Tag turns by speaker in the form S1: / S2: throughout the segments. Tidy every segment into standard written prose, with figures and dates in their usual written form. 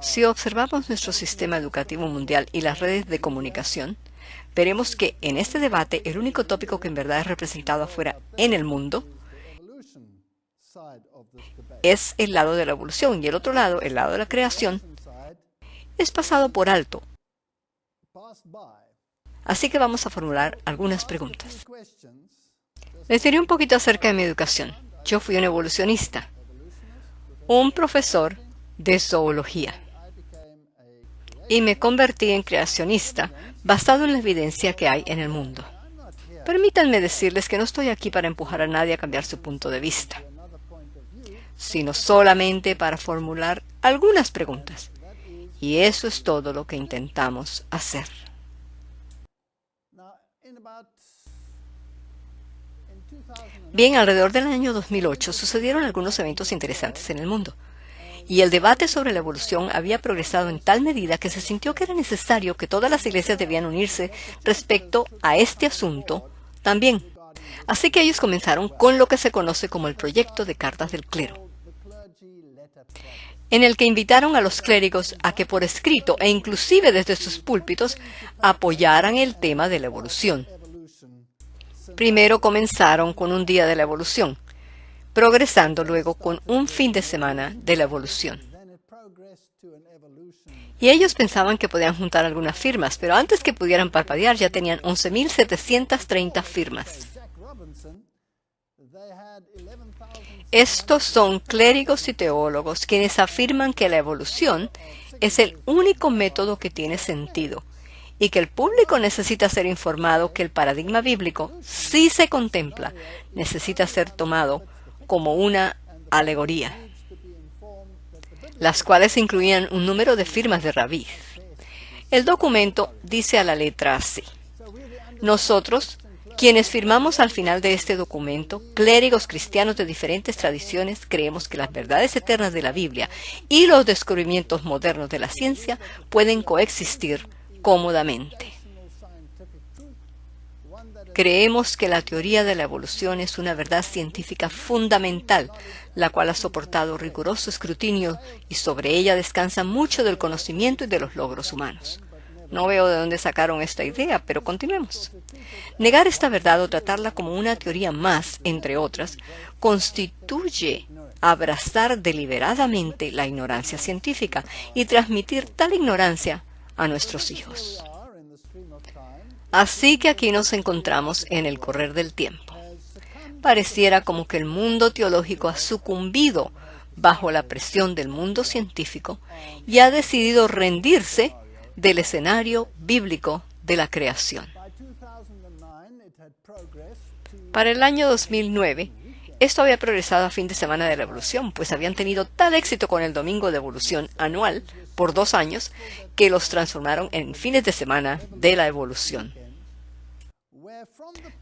S1: Si observamos nuestro sistema educativo mundial y las redes de comunicación, veremos que en este debate el único tópico que en verdad es representado afuera en el mundo es el lado de la evolución, y el otro lado, el lado de la creación, es pasado por alto. Así que vamos a formular algunas preguntas. Les diré un poquito acerca de mi educación. Yo fui un evolucionista, un profesor de zoología, y me convertí en creacionista basado en la evidencia que hay en el mundo. Permítanme decirles que no estoy aquí para empujar a nadie a cambiar su punto de vista, sino solamente para formular algunas preguntas. Y eso es todo lo que intentamos hacer. Bien, alrededor del año 2008 sucedieron algunos eventos interesantes en el mundo. Y el debate sobre la evolución había progresado en tal medida que se sintió que era necesario que todas las iglesias debían unirse respecto a este asunto también. Así que ellos comenzaron con lo que se conoce como el proyecto de cartas del clero, en el que invitaron a los clérigos a que por escrito e inclusive desde sus púlpitos apoyaran el tema de la evolución. Primero comenzaron con un día de la evolución, progresando luego con un fin de semana de la evolución. Y ellos pensaban que podían juntar algunas firmas, pero antes que pudieran parpadear ya tenían 11.730 firmas. Estos son clérigos y teólogos quienes afirman que la evolución es el único método que tiene sentido y que el público necesita ser informado que el paradigma bíblico, si se contempla, necesita ser tomado como una alegoría, las cuales incluían un número de firmas de rabís. El documento dice a la letra así: nosotros, quienes firmamos al final de este documento, clérigos cristianos de diferentes tradiciones, creemos que las verdades eternas de la Biblia y los descubrimientos modernos de la ciencia pueden coexistir cómodamente. Creemos que la teoría de la evolución es una verdad científica fundamental, la cual ha soportado riguroso escrutinio y sobre ella descansa mucho del conocimiento y de los logros humanos. No veo de dónde sacaron esta idea, pero continuemos. Negar esta verdad o tratarla como una teoría más, entre otras, constituye abrazar deliberadamente la ignorancia científica y transmitir tal ignorancia a nuestros hijos. Así que aquí nos encontramos en el correr del tiempo. Pareciera como que el mundo teológico ha sucumbido bajo la presión del mundo científico y ha decidido rendirse del escenario bíblico de la creación. Para el año 2009, esto había progresado a fin de semana de la evolución, pues habían tenido tal éxito con el domingo de evolución anual por 2 años que los transformaron en fines de semana de la evolución,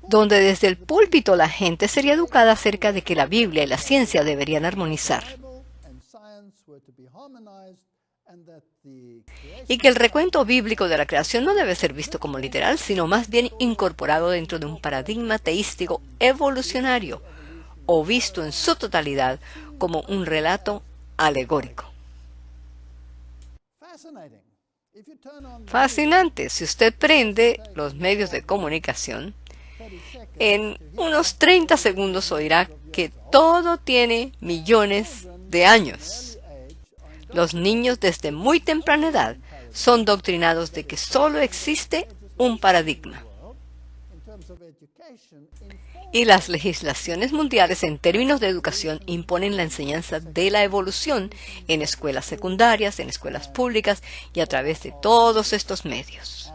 S1: donde desde el púlpito la gente sería educada acerca de que la Biblia y la ciencia deberían armonizar, y que el recuento bíblico de la creación no debe ser visto como literal, sino más bien incorporado dentro de un paradigma teístico evolucionario, o visto en su totalidad como un relato alegórico. Fascinante. Si usted prende los medios de comunicación, en unos 30 segundos oirá que todo tiene millones de años. Los niños desde muy temprana edad son doctrinados de que solo existe un paradigma. Y las legislaciones mundiales en términos de educación imponen la enseñanza de la evolución en escuelas secundarias, en escuelas públicas y a través de todos estos medios.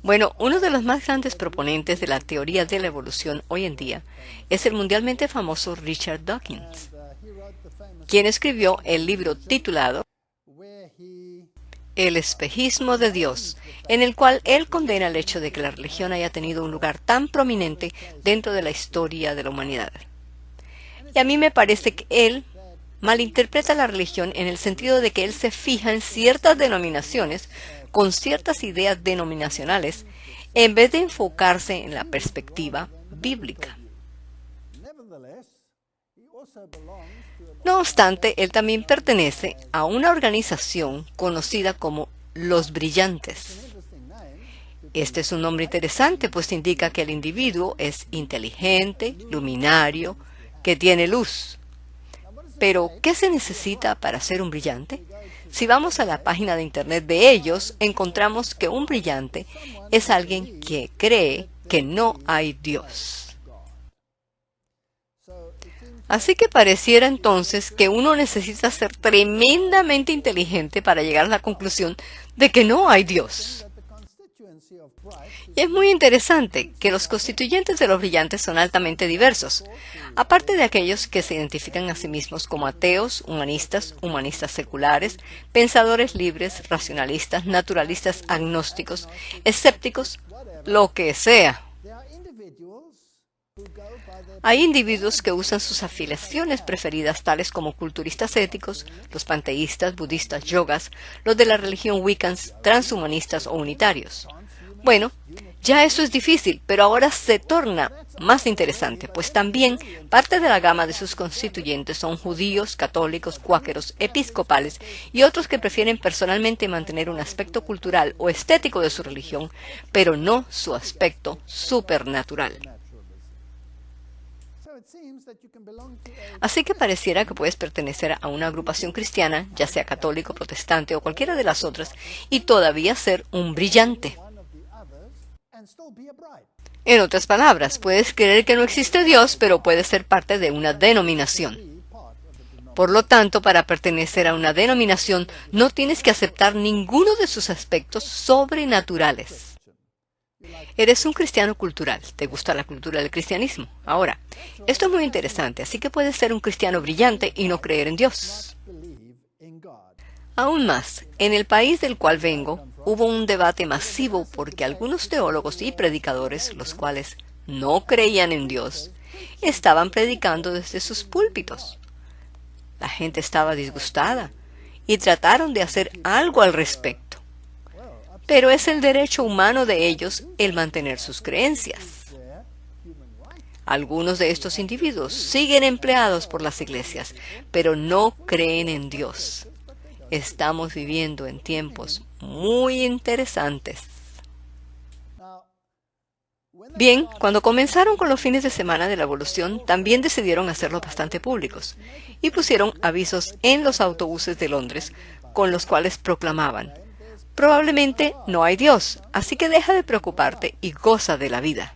S1: Bueno, uno de los más grandes proponentes de la teoría de la evolución hoy en día es el mundialmente famoso Richard Dawkins, quien escribió el libro titulado El espejismo de Dios, en el cual él condena el hecho de que la religión haya tenido un lugar tan prominente dentro de la historia de la humanidad. Y a mí me parece que él malinterpreta la religión en el sentido de que él se fija en ciertas denominaciones con ciertas ideas denominacionales en vez de enfocarse en la perspectiva bíblica. No obstante, él también pertenece a una organización conocida como Los Brillantes. Este es un nombre interesante, pues indica que el individuo es inteligente, luminario, que tiene luz. Pero, ¿qué se necesita para ser un brillante? Si vamos a la página de internet de ellos, encontramos que un brillante es alguien que cree que no hay Dios. Así que pareciera entonces que uno necesita ser tremendamente inteligente para llegar a la conclusión de que no hay Dios. Y es muy interesante que los constituyentes de los brillantes son altamente diversos. Aparte de aquellos que se identifican a sí mismos como ateos, humanistas, humanistas seculares, pensadores libres, racionalistas, naturalistas, agnósticos, escépticos, lo que sea. Hay individuos que usan sus afiliaciones preferidas, tales como culturistas éticos, los panteístas, budistas, yogas, los de la religión wiccans, transhumanistas o unitarios. Bueno, ya eso es difícil, pero ahora se torna más interesante, pues también parte de la gama de sus constituyentes son judíos, católicos, cuáqueros, episcopales y otros que prefieren personalmente mantener un aspecto cultural o estético de su religión, pero no su aspecto supernatural. Así que pareciera que puedes pertenecer a una agrupación cristiana, ya sea católico, protestante o cualquiera de las otras, y todavía ser un brillante. En otras palabras, puedes creer que no existe Dios, pero puedes ser parte de una denominación. Por lo tanto, para pertenecer a una denominación, no tienes que aceptar ninguno de sus aspectos sobrenaturales. Eres un cristiano cultural. ¿Te gusta la cultura del cristianismo? Ahora, esto es muy interesante, así que puedes ser un cristiano brillante y no creer en Dios. Aún más, en el país del cual vengo, hubo un debate masivo porque algunos teólogos y predicadores, los cuales no creían en Dios, estaban predicando desde sus púlpitos. La gente estaba disgustada y trataron de hacer algo al respecto. Pero es el derecho humano de ellos el mantener sus creencias. Algunos de estos individuos siguen empleados por las iglesias, pero no creen en Dios. Estamos viviendo en tiempos muy interesantes. Bien, cuando comenzaron con los fines de semana de la evolución, también decidieron hacerlos bastante públicos y pusieron avisos en los autobuses de Londres con los cuales proclamaban: probablemente no hay Dios, así que deja de preocuparte y goza de la vida.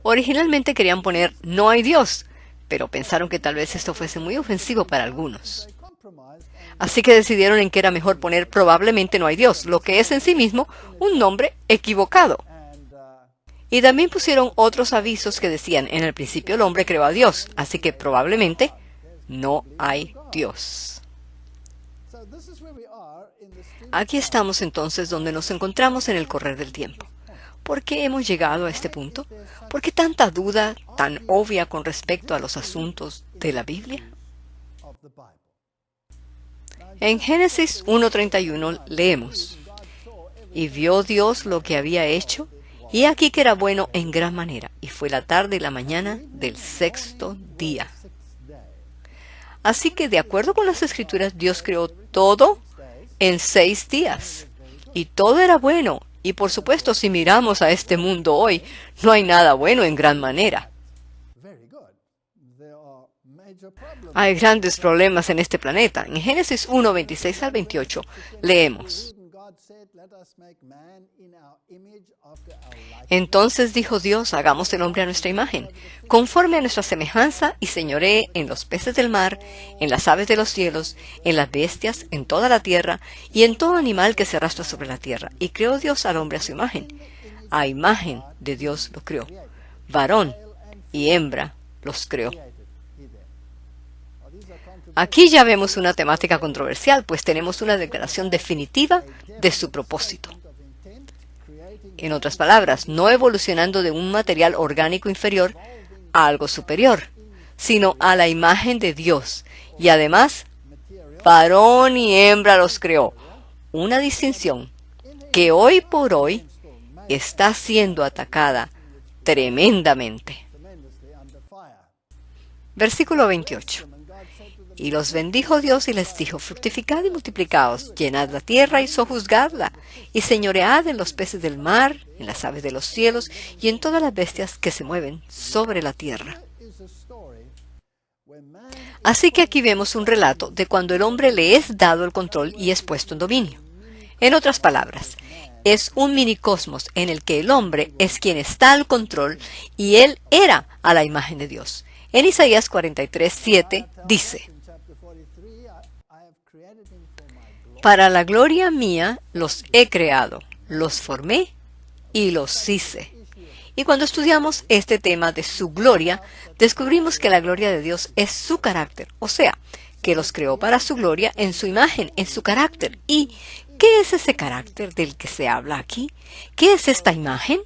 S1: Originalmente querían poner no hay Dios, pero pensaron que tal vez esto fuese muy ofensivo para algunos. Así que decidieron en que era mejor poner probablemente no hay Dios, lo que es en sí mismo un nombre equivocado. Y también pusieron otros avisos que decían: en el principio el hombre creó a Dios, así que probablemente no hay Dios. Aquí estamos entonces donde nos encontramos en el correr del tiempo. ¿Por qué hemos llegado a este punto? ¿Por qué tanta duda tan obvia con respecto a los asuntos de la Biblia? En Génesis 1:31 leemos: y vio Dios lo que había hecho, y aquí que era bueno en gran manera, y fue la tarde y la mañana del sexto día. Así que, de acuerdo con las Escrituras, Dios creó todo en 6 días. Y todo era bueno. Y por supuesto, si miramos a este mundo hoy, no hay nada bueno en gran manera. Hay grandes problemas en este planeta. En Génesis 1:26 al 28 leemos: entonces dijo Dios: hagamos el hombre a nuestra imagen, conforme a nuestra semejanza, y señoree en los peces del mar, en las aves de los cielos, en las bestias, en toda la tierra, y en todo animal que se arrastra sobre la tierra. Y creó Dios al hombre a su imagen. A imagen de Dios lo creó. Varón y hembra los creó. Aquí ya vemos una temática controversial, pues tenemos una declaración definitiva de su propósito. En otras palabras, no evolucionando de un material orgánico inferior a algo superior, sino a la imagen de Dios. Y además, varón y hembra los creó. Una distinción que hoy por hoy está siendo atacada tremendamente. Versículo 28. Y los bendijo Dios y les dijo, fructificad y multiplicaos, llenad la tierra y sojuzgadla, y señoread en los peces del mar, en las aves de los cielos, y en todas las bestias que se mueven sobre la tierra. Así que aquí vemos un relato de cuando el hombre le es dado el control y es puesto en dominio. En otras palabras, es un minicosmos en el que el hombre es quien está al control y él era a la imagen de Dios. En Isaías 43:7 dice, para la gloria mía los he creado, los formé y los hice. Y cuando estudiamos este tema de su gloria, descubrimos que la gloria de Dios es su carácter, o sea, que los creó para su gloria en su imagen, en su carácter. ¿Y qué es ese carácter del que se habla aquí? ¿Qué es esta imagen?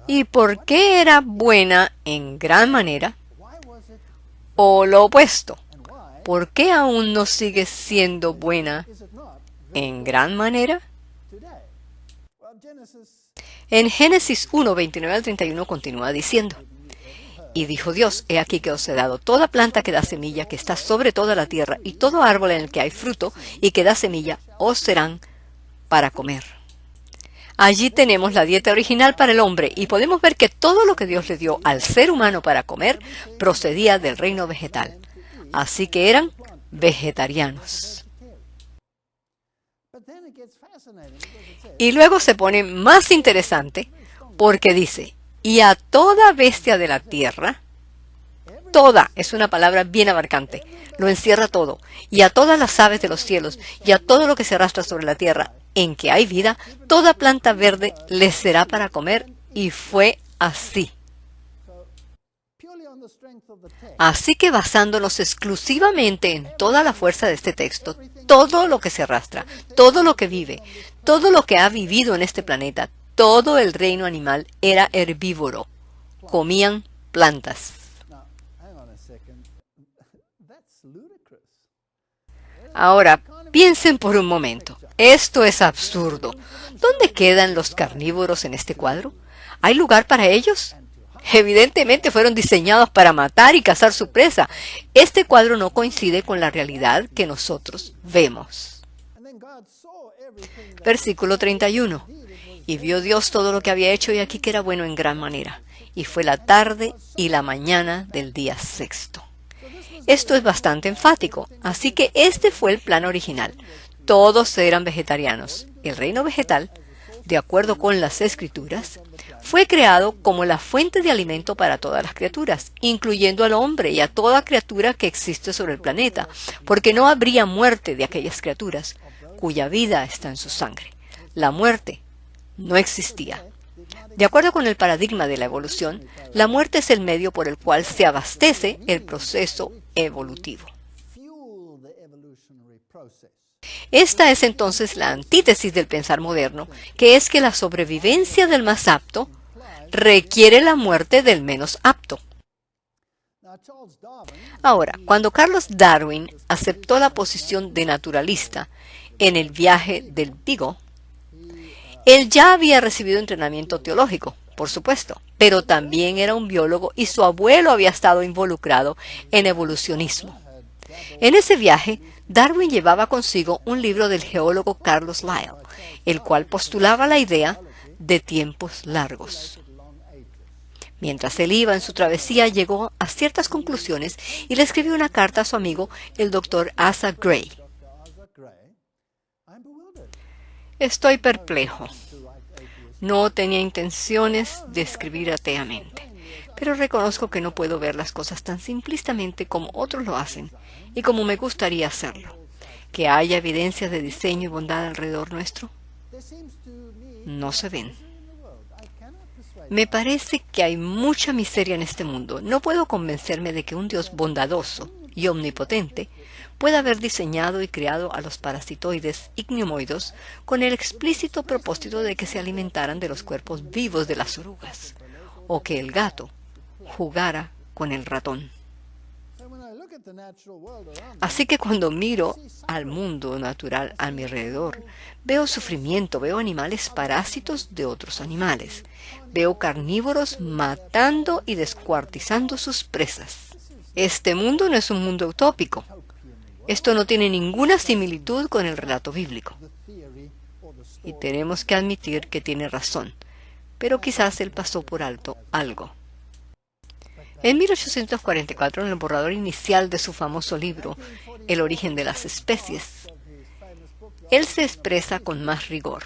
S1: ¿Y por qué era buena en gran manera? O lo opuesto, ¿por qué aún no sigue siendo buena en gran manera? En Génesis 1:29 al 31 continúa diciendo, y dijo Dios, he aquí que os he dado toda planta que da semilla, que está sobre toda la tierra, y todo árbol en el que hay fruto y que da semilla, os serán para comer. Allí tenemos la dieta original para el hombre, y podemos ver que todo lo que Dios le dio al ser humano para comer procedía del reino vegetal. Así que eran vegetarianos. Y luego se pone más interesante porque dice, y a toda bestia de la tierra, toda es una palabra bien abarcante, lo encierra todo, y a todas las aves de los cielos, y a todo lo que se arrastra sobre la tierra, en que hay vida, toda planta verde les será para comer, y fue así. Así que basándonos exclusivamente en toda la fuerza de este texto, todo lo que se arrastra, todo lo que vive, todo lo que ha vivido en este planeta, todo el reino animal era herbívoro. Comían plantas. Ahora, piensen por un momento. Esto es absurdo. ¿Dónde quedan los carnívoros en este cuadro? ¿Hay lugar para ellos? Evidentemente fueron diseñados para matar y cazar su presa. Este cuadro no coincide con la realidad que nosotros vemos. Versículo 31. Y vio Dios todo lo que había hecho y aquí que era bueno en gran manera. Y fue la tarde y la mañana del día sexto. Esto es bastante enfático, así que este fue el plan original. Todos eran vegetarianos. El reino vegetal, de acuerdo con las Escrituras, fue creado como la fuente de alimento para todas las criaturas, incluyendo al hombre y a toda criatura que existe sobre el planeta, porque no habría muerte de aquellas criaturas cuya vida está en su sangre. La muerte no existía. De acuerdo con el paradigma de la evolución, la muerte es el medio por el cual se abastece el proceso evolutivo. Esta es entonces la antítesis del pensar moderno, que es que la sobrevivencia del más apto requiere la muerte del menos apto. Ahora, cuando Charles Darwin aceptó la posición de naturalista en el viaje del Beagle, él ya había recibido entrenamiento teológico, por supuesto, pero también era un biólogo y su abuelo había estado involucrado en evolucionismo. En ese viaje, Darwin llevaba consigo un libro del geólogo Carlos Lyell, el cual postulaba la idea de tiempos largos. Mientras él iba en su travesía, llegó a ciertas conclusiones y le escribió una carta a su amigo, el Dr. Asa Gray. Estoy perplejo. No tenía intenciones de escribir ateamente, pero reconozco que no puedo ver las cosas tan simplistamente como otros lo hacen y como me gustaría hacerlo. ¿Que haya evidencias de diseño y bondad alrededor nuestro? No se ven. Me parece que hay mucha miseria en este mundo. No puedo convencerme de que un Dios bondadoso y omnipotente pueda haber diseñado y creado a los parasitoides igneomoides con el explícito propósito de que se alimentaran de los cuerpos vivos de las orugas, o que el gato jugara con el ratón. Así que cuando miro al mundo natural a mi alrededor, veo sufrimiento, veo animales parásitos de otros animales, veo carnívoros matando y descuartizando sus presas. Este mundo no es un mundo utópico. Esto no tiene ninguna similitud con el relato bíblico. Y tenemos que admitir que tiene razón, pero quizás él pasó por alto algo. En 1844, en el borrador inicial de su famoso libro, El origen de las especies, él se expresa con más rigor.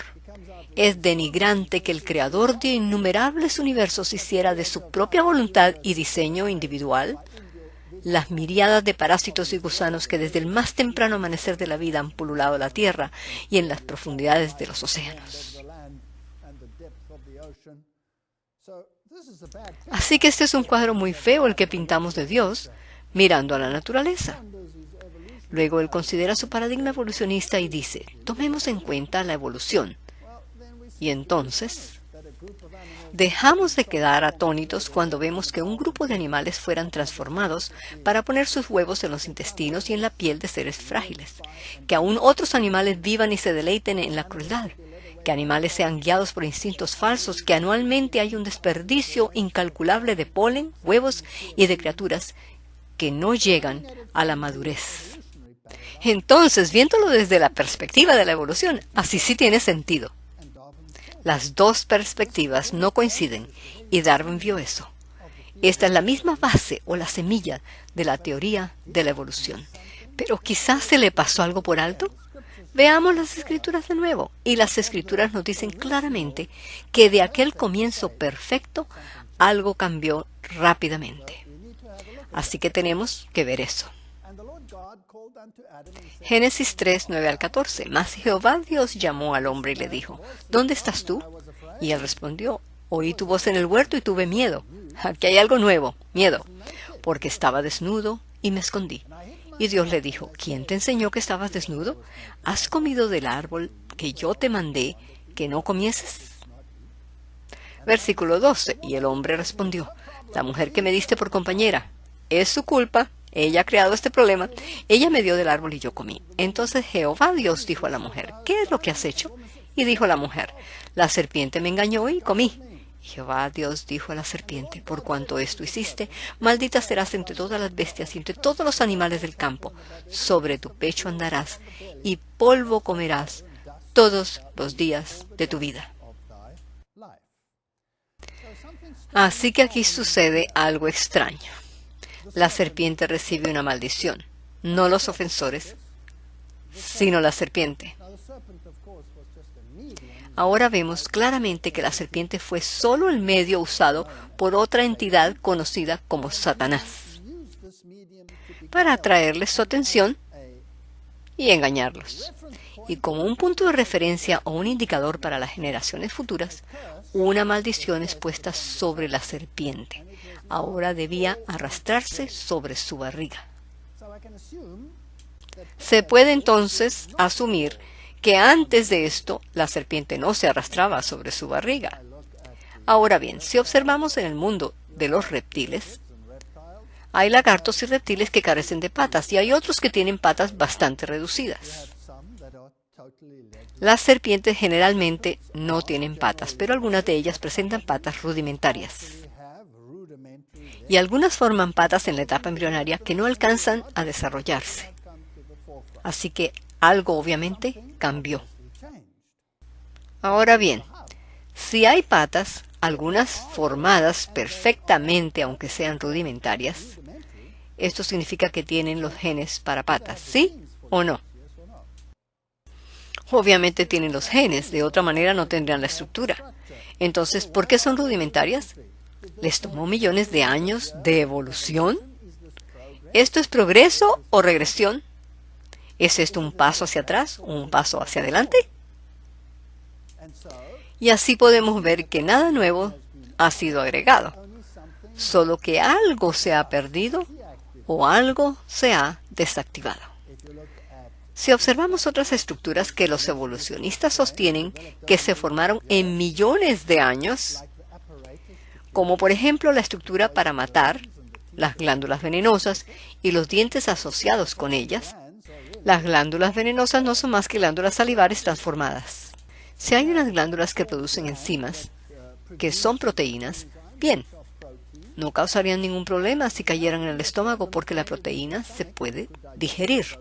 S1: Es denigrante que el creador de innumerables universos hiciera de su propia voluntad y diseño individual las miríadas de parásitos y gusanos que desde el más temprano amanecer de la vida han pululado la tierra y en las profundidades de los océanos. Así que este es un cuadro muy feo el que pintamos de Dios mirando a la naturaleza. Luego él considera su paradigma evolucionista y dice, tomemos en cuenta la evolución. Y entonces dejamos de quedar atónitos cuando vemos que un grupo de animales fueran transformados para poner sus huevos en los intestinos y en la piel de seres frágiles, que aún otros animales vivan y se deleiten en la crueldad, que animales sean guiados por instintos falsos, que anualmente hay un desperdicio incalculable de polen, huevos y de criaturas que no llegan a la madurez. Entonces, viéndolo desde la perspectiva de la evolución, así sí tiene sentido. Las dos perspectivas no coinciden y Darwin vio eso. Esta es la misma base o la semilla de la teoría de la evolución. Pero quizás se le pasó algo por alto. Veamos las escrituras de nuevo, y las escrituras nos dicen claramente que de aquel comienzo perfecto algo cambió rápidamente. Así que tenemos que ver eso. Génesis 3, 9 al 14. Mas Jehová Dios llamó al hombre y le dijo, ¿dónde estás tú? Y él respondió, oí tu voz en el huerto y tuve miedo. Aquí hay algo nuevo, miedo, porque estaba desnudo y me escondí. Y Dios le dijo, ¿quién te enseñó que estabas desnudo? ¿Has comido del árbol que yo te mandé que no comieses? Versículo 12. Y el hombre respondió, la mujer que me diste por compañera, es su culpa. Ella ha creado este problema. Ella me dio del árbol y yo comí. Entonces Jehová Dios dijo a la mujer, ¿qué es lo que has hecho? Y dijo la mujer, la serpiente me engañó y comí. Y Jehová Dios dijo a la serpiente, por cuanto esto hiciste, maldita serás entre todas las bestias y entre todos los animales del campo. Sobre tu pecho andarás y polvo comerás todos los días de tu vida. Así que aquí sucede algo extraño. La serpiente recibe una maldición, no los ofensores, sino la serpiente. Ahora vemos claramente que la serpiente fue solo el medio usado por otra entidad conocida como Satanás para atraerles su atención y engañarlos. Y como un punto de referencia o un indicador para las generaciones futuras, una maldición es puesta sobre la serpiente. Ahora debía arrastrarse sobre su barriga. Se puede entonces asumir que antes de esto la serpiente no se arrastraba sobre su barriga. Ahora bien, si observamos en el mundo de los reptiles, hay lagartos y reptiles que carecen de patas y hay otros que tienen patas bastante reducidas. Las serpientes generalmente no tienen patas, pero algunas de ellas presentan patas rudimentarias. Y algunas forman patas en la etapa embrionaria que no alcanzan a desarrollarse. Así que algo obviamente cambió. Ahora bien, si hay patas, algunas formadas perfectamente aunque sean rudimentarias, esto significa que tienen los genes para patas, ¿sí o no? Obviamente tienen los genes, de otra manera no tendrían la estructura. Entonces, ¿por qué son rudimentarias? ¿Les tomó millones de años de evolución? ¿Esto es progreso o regresión? ¿Es esto un paso hacia atrás o un paso hacia adelante? Y así podemos ver que nada nuevo ha sido agregado, solo que algo se ha perdido o algo se ha desactivado. Si observamos otras estructuras que los evolucionistas sostienen que se formaron en millones de años, como por ejemplo la estructura para matar las glándulas venenosas y los dientes asociados con ellas. Las glándulas venenosas no son más que glándulas salivares transformadas. Si hay unas glándulas que producen enzimas, que son proteínas, bien, no causarían ningún problema si cayeran en el estómago porque la proteína se puede digerir.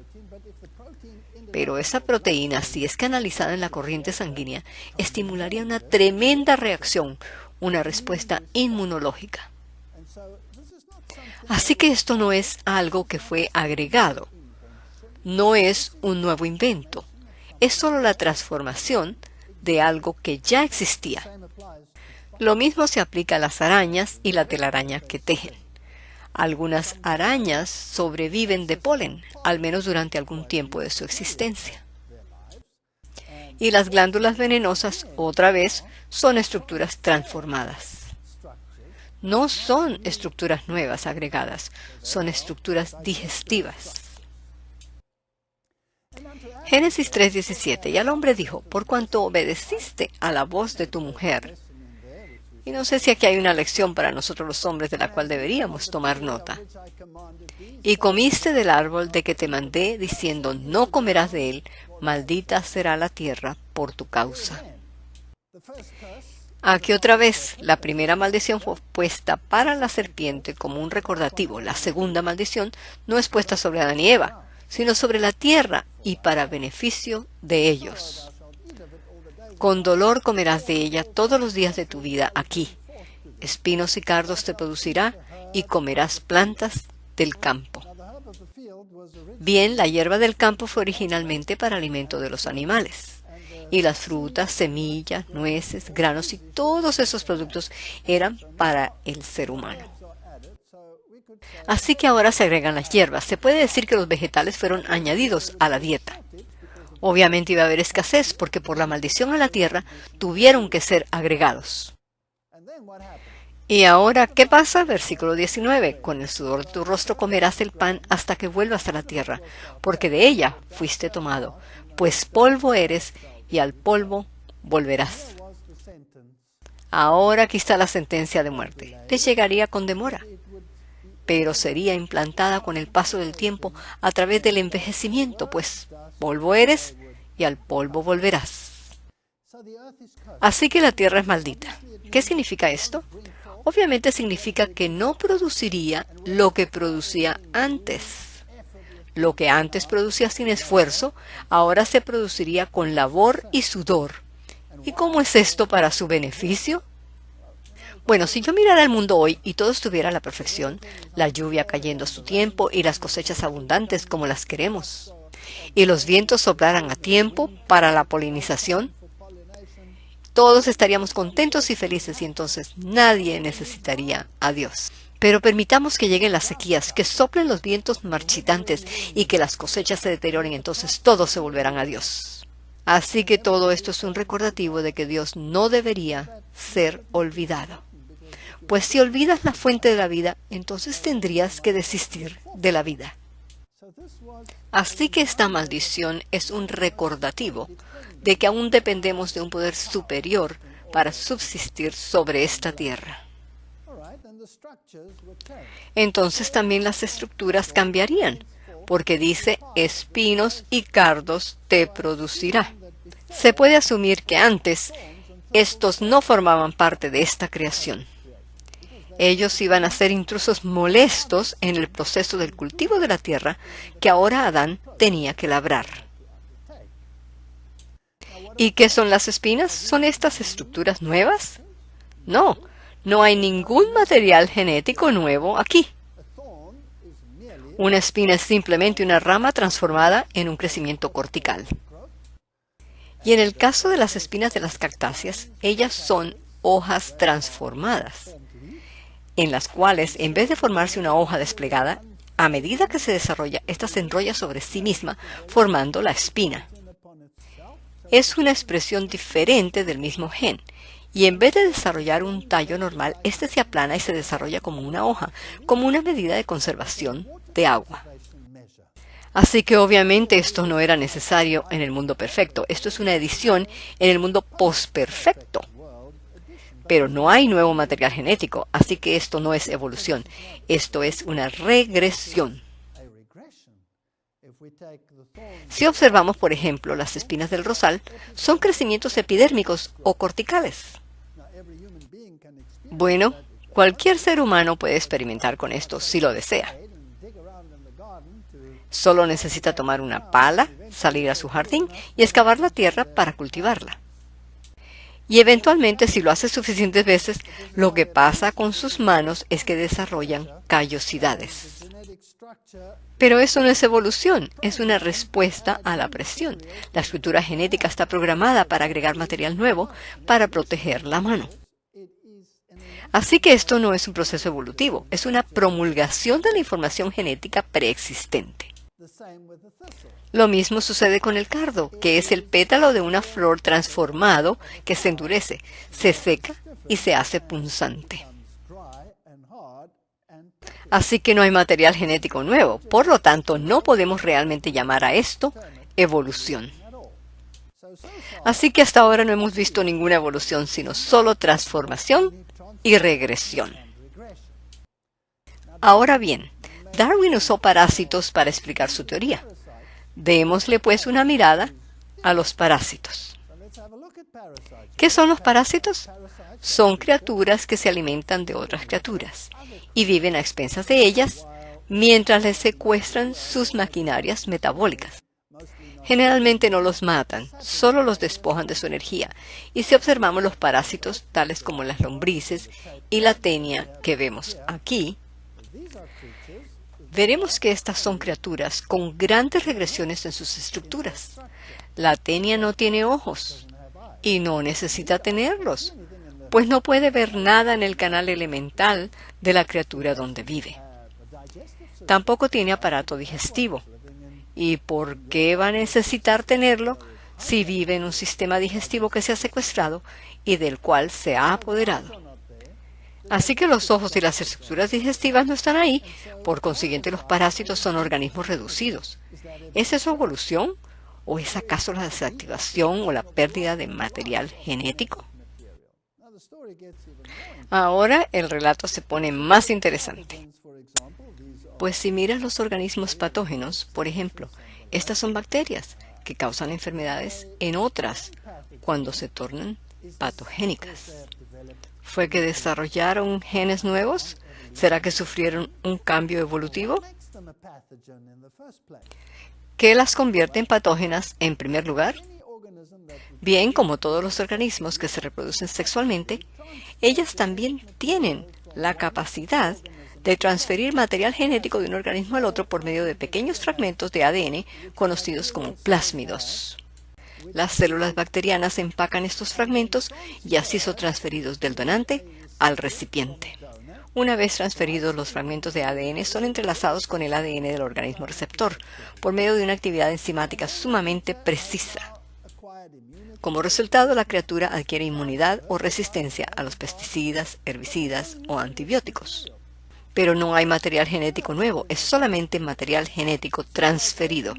S1: Pero esa proteína, si es canalizada en la corriente sanguínea, estimularía una tremenda reacción, una respuesta inmunológica. Así que esto no es algo que fue agregado, no es un nuevo invento, es solo la transformación de algo que ya existía. Lo mismo se aplica a las arañas y la telaraña que tejen. Algunas arañas sobreviven de polen, al menos durante algún tiempo de su existencia. Y las glándulas venenosas, otra vez, son estructuras transformadas. No son estructuras nuevas agregadas, son estructuras digestivas. Génesis 3:17. Y al hombre dijo, por cuanto obedeciste a la voz de tu mujer. Y no sé si aquí hay una lección para nosotros los hombres de la cual deberíamos tomar nota. Y comiste del árbol de que te mandé, diciendo, no comerás de él, maldita será la tierra por tu causa. Aquí otra vez, la primera maldición fue puesta para la serpiente como un recordativo. La segunda maldición no es puesta sobre Adán y Eva, sino sobre la tierra y para beneficio de ellos. Con dolor comerás de ella todos los días de tu vida aquí. Espinos y cardos te producirá y comerás plantas del campo. Bien, la hierba del campo fue originalmente para alimento de los animales. Y las frutas, semillas, nueces, granos y todos esos productos eran para el ser humano. Así que ahora se agregan las hierbas. Se puede decir que los vegetales fueron añadidos a la dieta. Obviamente iba a haber escasez porque por la maldición a la tierra tuvieron que ser agregados. Y ahora, ¿qué pasa? Versículo 19. Con el sudor de tu rostro comerás el pan hasta que vuelvas a la tierra, porque de ella fuiste tomado, pues polvo eres y al polvo volverás. Ahora aquí está la sentencia de muerte. Te llegaría con demora, pero sería implantada con el paso del tiempo a través del envejecimiento, pues polvo eres y al polvo volverás. Así que la tierra es maldita. ¿Qué significa esto? Obviamente significa que no produciría lo que producía antes. Lo que antes producía sin esfuerzo, ahora se produciría con labor y sudor. ¿Y cómo es esto para su beneficio? Bueno, si yo mirara el mundo hoy y todo estuviera a la perfección, la lluvia cayendo a su tiempo y las cosechas abundantes como las queremos, y los vientos soplaran a tiempo para la polinización, todos estaríamos contentos y felices y entonces nadie necesitaría a Dios. Pero permitamos que lleguen las sequías, que soplen los vientos marchitantes y que las cosechas se deterioren, entonces todos se volverán a Dios. Así que todo esto es un recordativo de que Dios no debería ser olvidado. Pues si olvidas la fuente de la vida, entonces tendrías que desistir de la vida. Así que esta maldición es un recordativo de que aún dependemos de un poder superior para subsistir sobre esta tierra. Entonces también las estructuras cambiarían, porque dice, espinos y cardos te producirá. Se puede asumir que antes estos no formaban parte de esta creación. Ellos iban a ser intrusos molestos en el proceso del cultivo de la tierra que ahora Adán tenía que labrar. ¿Y qué son las espinas? ¿Son estas estructuras nuevas? No, no hay ningún material genético nuevo aquí. Una espina es simplemente una rama transformada en un crecimiento cortical. Y en el caso de las espinas de las cactáceas, ellas son hojas transformadas, en las cuales, en vez de formarse una hoja desplegada, a medida que se desarrolla, ésta se enrolla sobre sí misma, formando la espina. Es una expresión diferente del mismo gen, y en vez de desarrollar un tallo normal, este se aplana y se desarrolla como una hoja, como una medida de conservación de agua. Así que obviamente esto no era necesario en el mundo perfecto. Esto es una edición en el mundo posperfecto. Pero no hay nuevo material genético, así que esto no es evolución, esto es una regresión. Si observamos, por ejemplo, las espinas del rosal, son crecimientos epidérmicos o corticales. Bueno, cualquier ser humano puede experimentar con esto si lo desea. Solo necesita tomar una pala, salir a su jardín y excavar la tierra para cultivarla. Y eventualmente, si lo hace suficientes veces, lo que pasa con sus manos es que desarrollan callosidades. Pero eso no es evolución, es una respuesta a la presión. La estructura genética está programada para agregar material nuevo para proteger la mano. Así que esto no es un proceso evolutivo, es una promulgación de la información genética preexistente. Lo mismo sucede con el cardo, que es el pétalo de una flor transformado que se endurece, se seca y se hace punzante. Así que no hay material genético nuevo, por lo tanto no podemos realmente llamar a esto evolución. Así que hasta ahora no hemos visto ninguna evolución, sino solo transformación y regresión. Ahora bien, Darwin usó parásitos para explicar su teoría. Démosle pues una mirada a los parásitos. ¿Qué son los parásitos? Son criaturas que se alimentan de otras criaturas y viven a expensas de ellas mientras les secuestran sus maquinarias metabólicas. Generalmente no los matan, solo los despojan de su energía. Y si observamos los parásitos, tales como las lombrices y la tenia que vemos aquí, veremos que estas son criaturas con grandes regresiones en sus estructuras. La tenia no tiene ojos y no necesita tenerlos, pues no puede ver nada en el canal elemental de la criatura donde vive. Tampoco tiene aparato digestivo. ¿Y por qué va a necesitar tenerlo si vive en un sistema digestivo que se ha secuestrado y del cual se ha apoderado? Así que los ojos y las estructuras digestivas no están ahí, por consiguiente los parásitos son organismos reducidos. ¿Es eso evolución? ¿O es acaso la desactivación o la pérdida de material genético? Ahora el relato se pone más interesante. Pues si miras los organismos patógenos, por ejemplo, estas son bacterias que causan enfermedades en otras cuando se tornan patogénicas. ¿Fue que desarrollaron genes nuevos? ¿Será que sufrieron un cambio evolutivo? ¿Qué las convierte en patógenas en primer lugar? Bien, como todos los organismos que se reproducen sexualmente, ellas también tienen la capacidad de transferir material genético de un organismo al otro por medio de pequeños fragmentos de ADN conocidos como plásmidos. Las células bacterianas empacan estos fragmentos y así son transferidos del donante al recipiente. Una vez transferidos, los fragmentos de ADN son entrelazados con el ADN del organismo receptor por medio de una actividad enzimática sumamente precisa. Como resultado, la criatura adquiere inmunidad o resistencia a los pesticidas, herbicidas o antibióticos. Pero no hay material genético nuevo, es solamente material genético transferido.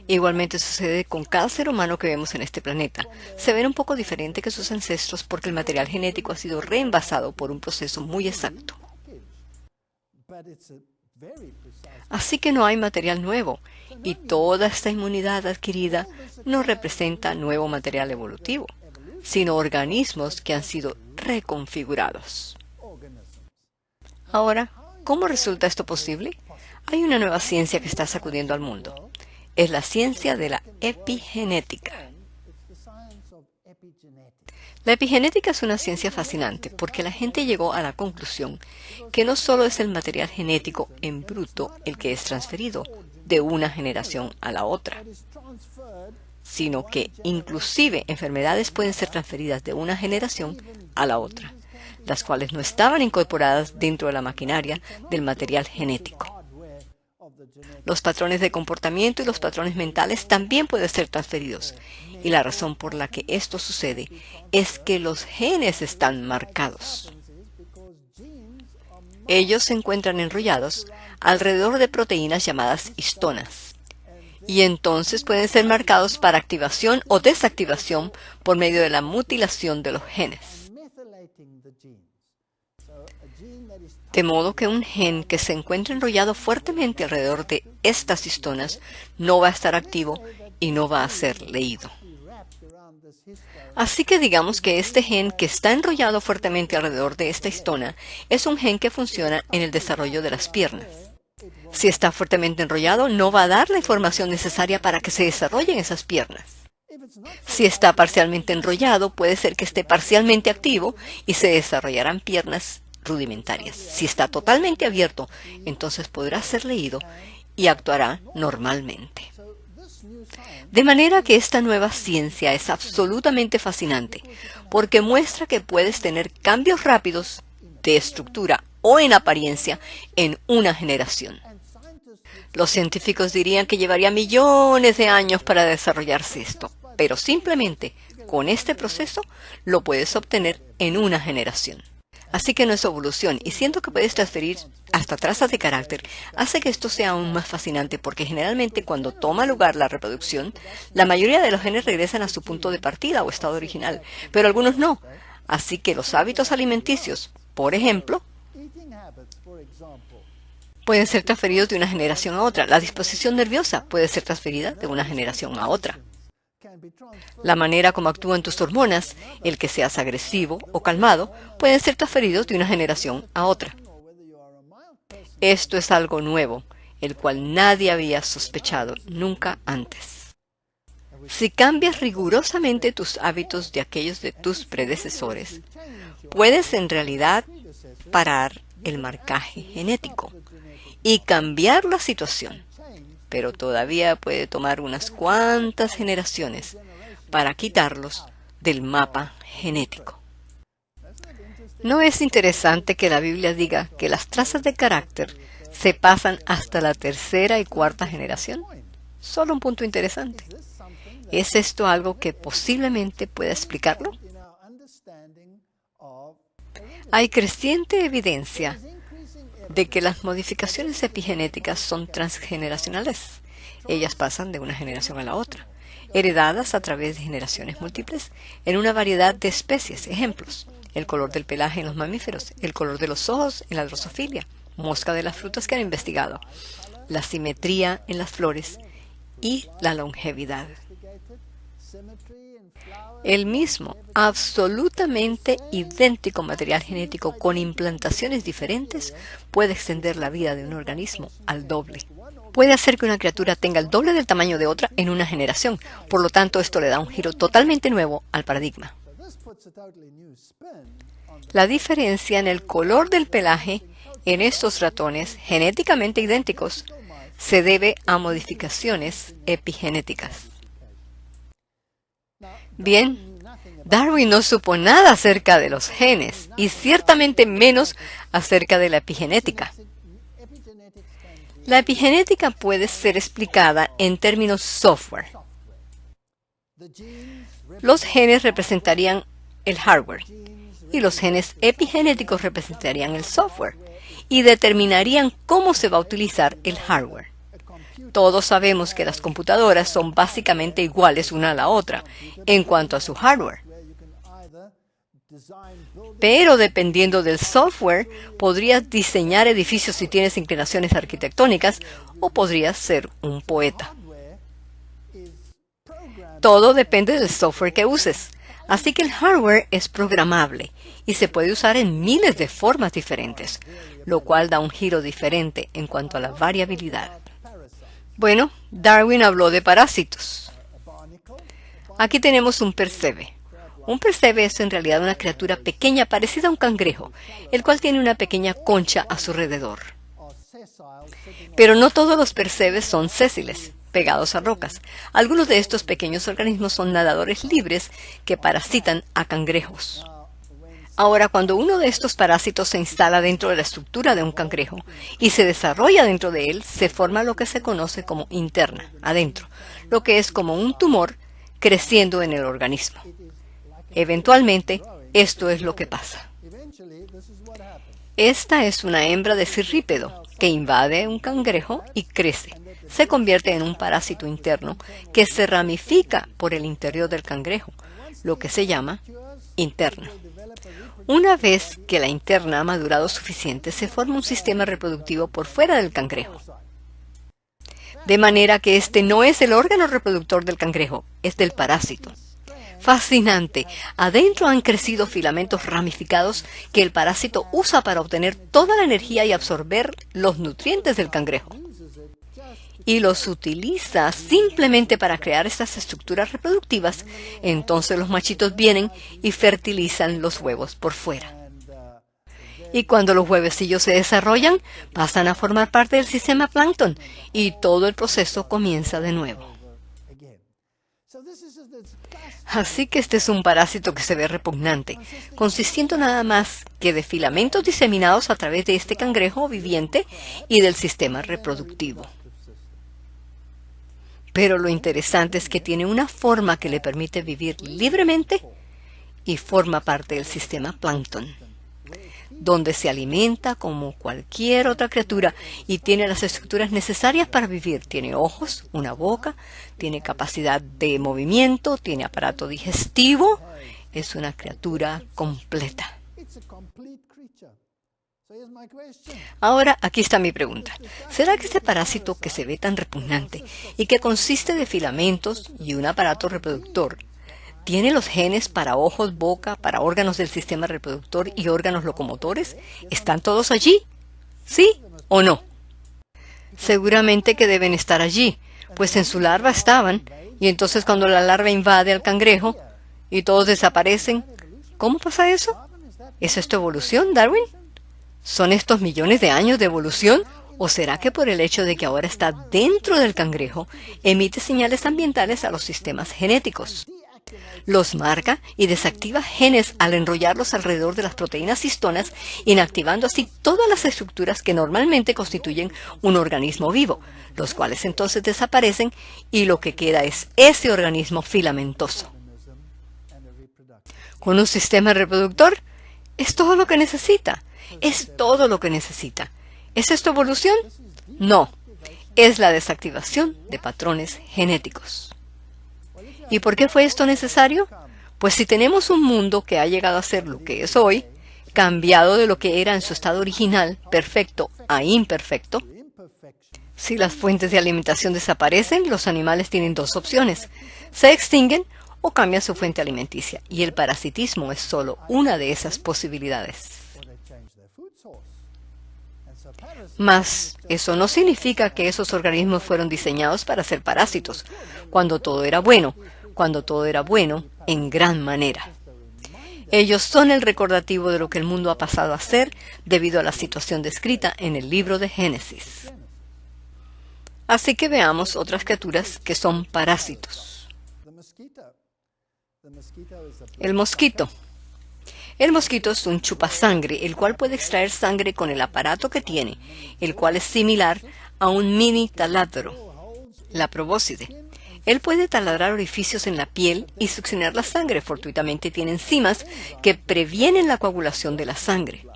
S1: Igualmente sucede con cada ser humano que vemos en este planeta. Se ven un poco diferente que sus ancestros porque el material genético ha sido reenvasado por un proceso muy exacto. Así que no hay material nuevo, y toda esta inmunidad adquirida no representa nuevo material evolutivo, sino organismos que han sido reconfigurados. Ahora, ¿cómo resulta esto posible? Hay una nueva ciencia que está sacudiendo al mundo. Es la ciencia de la epigenética. La epigenética es una ciencia fascinante porque la gente llegó a la conclusión que no solo es el material genético en bruto el que es transferido de una generación a la otra, sino que inclusive enfermedades pueden ser transferidas de una generación a la otra, las cuales no estaban incorporadas dentro de la maquinaria del material genético. Los patrones de comportamiento y los patrones mentales también pueden ser transferidos, y la razón por la que esto sucede es que los genes están marcados. Ellos se encuentran enrollados alrededor de proteínas llamadas histonas, y entonces pueden ser marcados para activación o desactivación por medio de la mutilación de los genes. De modo que un gen que se encuentra enrollado fuertemente alrededor de estas histonas no va a estar activo y no va a ser leído. Así que digamos que este gen que está enrollado fuertemente alrededor de esta histona es un gen que funciona en el desarrollo de las piernas. Si está fuertemente enrollado, no va a dar la información necesaria para que se desarrollen esas piernas. Si está parcialmente enrollado, puede ser que esté parcialmente activo y se desarrollarán piernas rudimentarias. Si está totalmente abierto, entonces podrá ser leído y actuará normalmente. De manera que esta nueva ciencia es absolutamente fascinante, porque muestra que puedes tener cambios rápidos de estructura o en apariencia en una generación. Los científicos dirían que llevaría millones de años para desarrollarse esto, pero simplemente con este proceso lo puedes obtener en una generación. Así que no es evolución, y siendo que puedes transferir hasta trazas de carácter, hace que esto sea aún más fascinante porque generalmente cuando toma lugar la reproducción, la mayoría de los genes regresan a su punto de partida o estado original, pero algunos no. Así que los hábitos alimenticios, por ejemplo, pueden ser transferidos de una generación a otra. La disposición nerviosa puede ser transferida de una generación a otra. La manera como actúan tus hormonas, el que seas agresivo o calmado, pueden ser transferidos de una generación a otra. Esto es algo nuevo, el cual nadie había sospechado nunca antes. Si cambias rigurosamente tus hábitos de aquellos de tus predecesores, puedes en realidad parar el marcaje genético y cambiar la situación. Pero todavía puede tomar unas cuantas generaciones para quitarlos del mapa genético. ¿No es interesante que la Biblia diga que las trazas de carácter se pasan hasta la tercera y cuarta generación? Solo un punto interesante. ¿Es esto algo que posiblemente pueda explicarlo? Hay creciente evidencia de que las modificaciones epigenéticas son transgeneracionales. Ellas pasan de una generación a la otra, heredadas a través de generaciones múltiples en una variedad de especies. Ejemplos: el color del pelaje en los mamíferos, el color de los ojos en la drosofilia, mosca de las frutas que han investigado, la simetría en las flores y la longevidad. El mismo, absolutamente idéntico material genético con implantaciones diferentes puede extender la vida de un organismo al doble. Puede hacer que una criatura tenga el doble del tamaño de otra en una generación. Por lo tanto, esto le da un giro totalmente nuevo al paradigma. La diferencia en el color del pelaje en estos ratones genéticamente idénticos se debe a modificaciones epigenéticas. Bien, Darwin no supo nada acerca de los genes y ciertamente menos acerca de la epigenética. La epigenética puede ser explicada en términos software. Los genes representarían el hardware y los genes epigenéticos representarían el software y determinarían cómo se va a utilizar el hardware. Todos sabemos que las computadoras son básicamente iguales una a la otra en cuanto a su hardware. Pero dependiendo del software, podrías diseñar edificios si tienes inclinaciones arquitectónicas o podrías ser un poeta. Todo depende del software que uses. Así que el hardware es programable y se puede usar en miles de formas diferentes, lo cual da un giro diferente en cuanto a la variabilidad. Bueno, Darwin habló de parásitos. Aquí tenemos un percebe. Un percebe es en realidad una criatura pequeña parecida a un cangrejo, el cual tiene una pequeña concha a su alrededor. Pero no todos los percebes son sésiles, pegados a rocas. Algunos de estos pequeños organismos son nadadores libres que parasitan a cangrejos. Ahora, cuando uno de estos parásitos se instala dentro de la estructura de un cangrejo y se desarrolla dentro de él, se forma lo que se conoce como interna, adentro, lo que es como un tumor creciendo en el organismo. Eventualmente, esto es lo que pasa. Esta es una hembra de cirrípedo que invade un cangrejo y crece. Se convierte en un parásito interno que se ramifica por el interior del cangrejo, lo que se llama interna. Una vez que la interna ha madurado suficiente, se forma un sistema reproductivo por fuera del cangrejo. De manera que este no es el órgano reproductor del cangrejo, es del parásito. Fascinante. Adentro han crecido filamentos ramificados que el parásito usa para obtener toda la energía y absorber los nutrientes del cangrejo. Y los utiliza simplemente para crear estas estructuras reproductivas. Entonces los machitos vienen y fertilizan los huevos por fuera. Y cuando los huevecillos se desarrollan, pasan a formar parte del sistema plancton y todo el proceso comienza de nuevo. Así que este es un parásito que se ve repugnante, consistiendo nada más que de filamentos diseminados a través de este cangrejo viviente y del sistema reproductivo. Pero lo interesante es que tiene una forma que le permite vivir libremente y forma parte del sistema plancton, donde se alimenta como cualquier otra criatura y tiene las estructuras necesarias para vivir. Tiene ojos, una boca, tiene capacidad de movimiento, tiene aparato digestivo. Es una criatura completa. Ahora, aquí está mi pregunta. ¿Será que este parásito que se ve tan repugnante y que consiste de filamentos y un aparato reproductor tiene los genes para ojos, boca, para órganos del sistema reproductor y órganos locomotores? ¿Están todos allí? ¿Sí o no? Seguramente que deben estar allí, pues en su larva estaban, y entonces cuando la larva invade al cangrejo y todos desaparecen, ¿cómo pasa eso? ¿Es esto evolución, Darwin? ¿Son estos millones de años de evolución? ¿O será que por el hecho de que ahora está dentro del cangrejo, emite señales ambientales a los sistemas genéticos? Los marca y desactiva genes al enrollarlos alrededor de las proteínas histonas, inactivando así todas las estructuras que normalmente constituyen un organismo vivo, los cuales entonces desaparecen y lo que queda es ese organismo filamentoso. Con un sistema reproductor, es todo lo que necesita. Es todo lo que necesita. ¿Es esto evolución? No. Es la desactivación de patrones genéticos. ¿Y por qué fue esto necesario? Pues si tenemos un mundo que ha llegado a ser lo que es hoy, cambiado de lo que era en su estado original, perfecto a imperfecto, si las fuentes de alimentación desaparecen, los animales tienen dos opciones: se extinguen o cambian su fuente alimenticia, y el parasitismo es solo una de esas posibilidades. Mas eso no significa que esos organismos fueron diseñados para ser parásitos, cuando todo era bueno en gran manera. Ellos son el recordativo de lo que el mundo ha pasado a ser debido a la situación descrita en el libro de Génesis. Así que veamos otras criaturas que son parásitos. El mosquito. El mosquito es un chupasangre, el cual puede extraer sangre con el aparato que tiene, el cual es similar a un mini taladro, la probóscide. Él puede taladrar orificios en la piel y succionar la sangre. Fortuitamente tiene enzimas que previenen la coagulación de la sangre.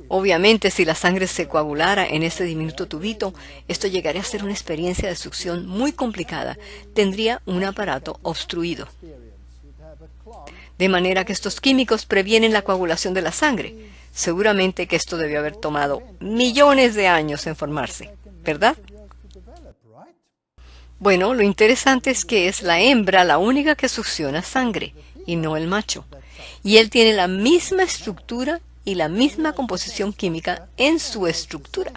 S1: Obviamente, si la sangre se coagulara en este diminuto tubito, esto llegaría a ser una experiencia de succión muy complicada. Tendría un aparato obstruido. De manera que estos químicos previenen la coagulación de la sangre. Seguramente que esto debió haber tomado millones de años en formarse, ¿verdad? Bueno, lo interesante es que es la hembra la única que succiona sangre, y no el macho. Y él tiene la misma estructura y la misma composición química en su estructura.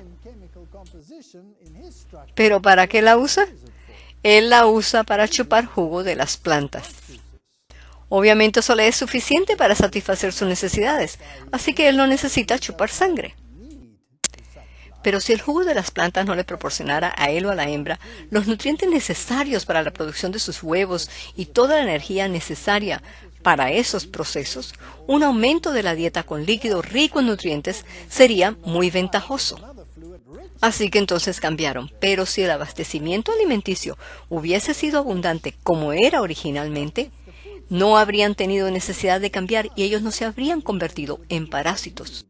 S1: ¿Pero para qué la usa? Él la usa para chupar jugo de las plantas. Obviamente eso le es suficiente para satisfacer sus necesidades, así que él no necesita chupar sangre. Pero si el jugo de las plantas no le proporcionara a él o a la hembra los nutrientes necesarios para la producción de sus huevos y toda la energía necesaria para esos procesos, un aumento de la dieta con líquido rico en nutrientes sería muy ventajoso. Así que entonces cambiaron, pero si el abastecimiento alimenticio hubiese sido abundante como era originalmente, no habrían tenido necesidad de cambiar y ellos no se habrían convertido en parásitos.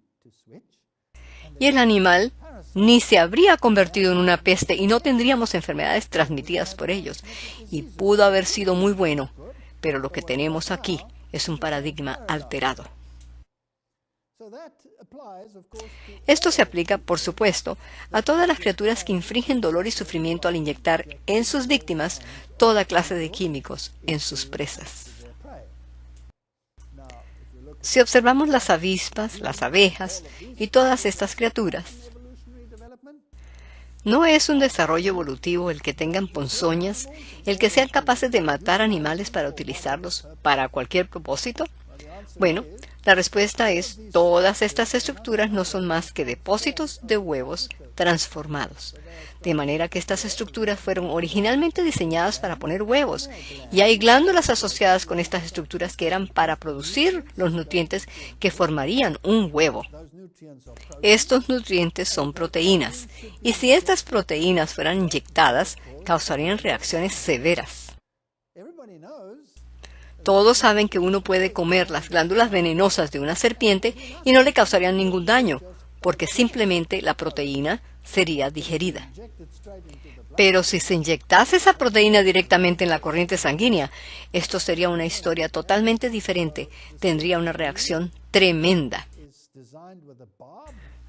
S1: Y el animal ni se habría convertido en una peste y no tendríamos enfermedades transmitidas por ellos. Y pudo haber sido muy bueno, pero lo que tenemos aquí Es un paradigma alterado. Esto se aplica, por supuesto, a todas las criaturas que infringen dolor y sufrimiento al inyectar en sus víctimas toda clase de químicos en sus presas. Si observamos las avispas, las abejas y todas estas criaturas, ¿no es un desarrollo evolutivo el que tengan ponzoñas, el que sean capaces de matar animales para utilizarlos para cualquier propósito? Bueno, la respuesta es, todas estas estructuras no son más que depósitos de huevos transformados. De manera que estas estructuras fueron originalmente diseñadas para poner huevos, y hay glándulas asociadas con estas estructuras que eran para producir los nutrientes que formarían un huevo. Estos nutrientes son proteínas, y si estas proteínas fueran inyectadas, causarían reacciones severas. Todos saben que uno puede comer las glándulas venenosas de una serpiente y no le causarían ningún daño, porque simplemente la proteína sería digerida. Pero si se inyectase esa proteína directamente en la corriente sanguínea, esto sería una historia totalmente diferente, tendría una reacción tremenda.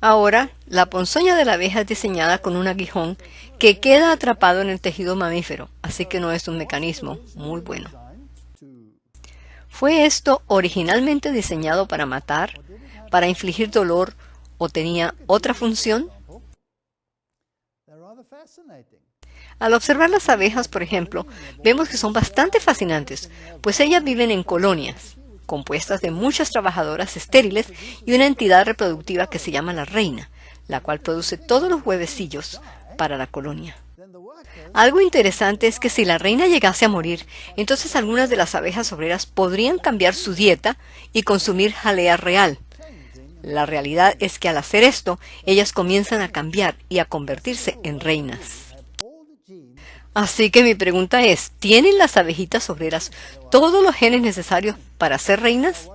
S1: Ahora, la ponzoña de la abeja es diseñada con un aguijón que queda atrapado en el tejido mamífero, así que no es un mecanismo muy bueno. ¿Fue esto originalmente diseñado para matar, para infligir dolor o tenía otra función? Al observar las abejas, por ejemplo, vemos que son bastante fascinantes, pues ellas viven en colonias, compuestas de muchas trabajadoras estériles y una entidad reproductiva que se llama la reina, la cual produce todos los huevecillos para la colonia. Algo interesante es que si la reina llegase a morir, entonces algunas de las abejas obreras podrían cambiar su dieta y consumir jalea real. La realidad es que al hacer esto, ellas comienzan a cambiar y a convertirse en reinas. Así que mi pregunta es, ¿tienen las abejitas obreras todos los genes necesarios para ser reinas?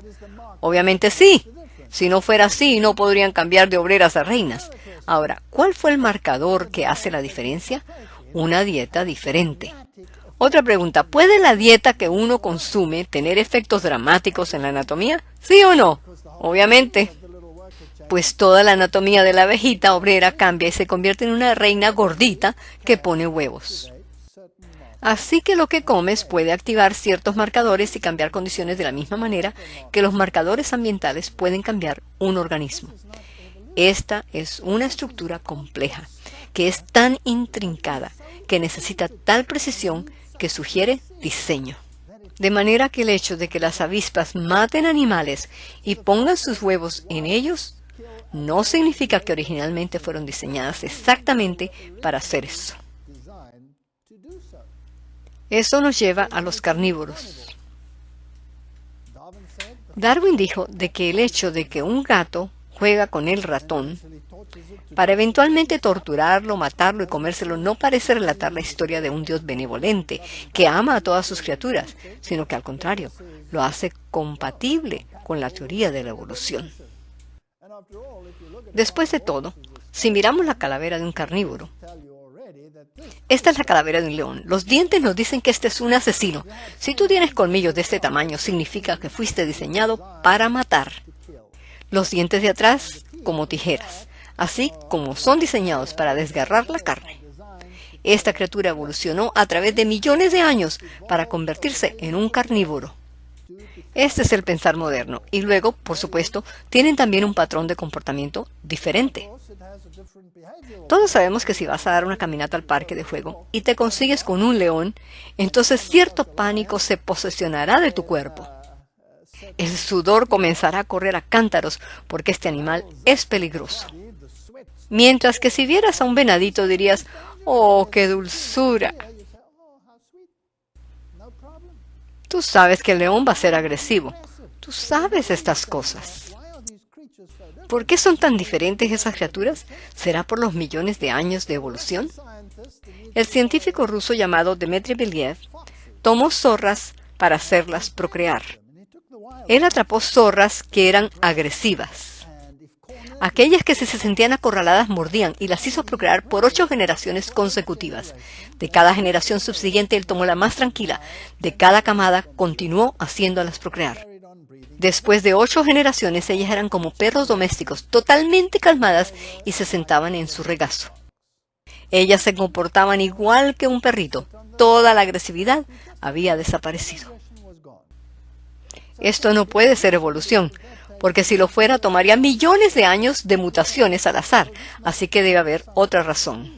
S1: Obviamente sí. Si no fuera así, no podrían cambiar de obreras a reinas. Ahora, ¿cuál fue el marcador que hace la diferencia? Una dieta diferente. Otra pregunta, ¿puede la dieta que uno consume tener efectos dramáticos en la anatomía? ¿Sí o no? Obviamente. Pues toda la anatomía de la abejita obrera cambia y se convierte en una reina gordita que pone huevos. Así que lo que comes puede activar ciertos marcadores y cambiar condiciones de la misma manera que los marcadores ambientales pueden cambiar un organismo. Esta es una estructura compleja, que es tan intrincada, que necesita tal precisión que sugiere diseño. De manera que el hecho de que las avispas maten animales y pongan sus huevos en ellos, no significa que originalmente fueron diseñadas exactamente para hacer eso. Eso nos lleva a los carnívoros. Darwin dijo de que el hecho de que un gato juega con el ratón para eventualmente torturarlo, matarlo y comérselo no parece relatar la historia de un Dios benevolente que ama a todas sus criaturas, sino que al contrario, lo hace compatible con la teoría de la evolución. Después de todo, si miramos la calavera de un carnívoro, esta es la calavera de un león. Los dientes nos dicen que este es un asesino. Si tú tienes colmillos de este tamaño, significa que fuiste diseñado para matar. Los dientes de atrás, como tijeras, así como son diseñados para desgarrar la carne. Esta criatura evolucionó a través de millones de años para convertirse en un carnívoro. Este es el pensar moderno. Y luego, por supuesto, tienen también un patrón de comportamiento diferente. Todos sabemos que si vas a dar una caminata al parque de juego y te consigues con un león, entonces cierto pánico se posesionará de tu cuerpo. El sudor comenzará a correr a cántaros porque este animal es peligroso. Mientras que si vieras a un venadito dirías, ¡oh, qué dulzura! Tú sabes que el león va a ser agresivo. Tú sabes estas cosas. ¿Por qué son tan diferentes esas criaturas? ¿Será por los millones de años de evolución? El científico ruso llamado Dmitry Belyaev tomó zorras para hacerlas procrear. Él atrapó zorras que eran agresivas. Aquellas que si se sentían acorraladas mordían y las hizo procrear por 8 generaciones consecutivas. De cada generación subsiguiente él tomó la más tranquila. De cada camada continuó haciéndolas procrear. Después de 8 generaciones, ellas eran como perros domésticos, totalmente calmadas y se sentaban en su regazo. Ellas se comportaban igual que un perrito. Toda la agresividad había desaparecido. Esto no puede ser evolución, porque si lo fuera tomaría millones de años de mutaciones al azar, así que debe haber otra razón.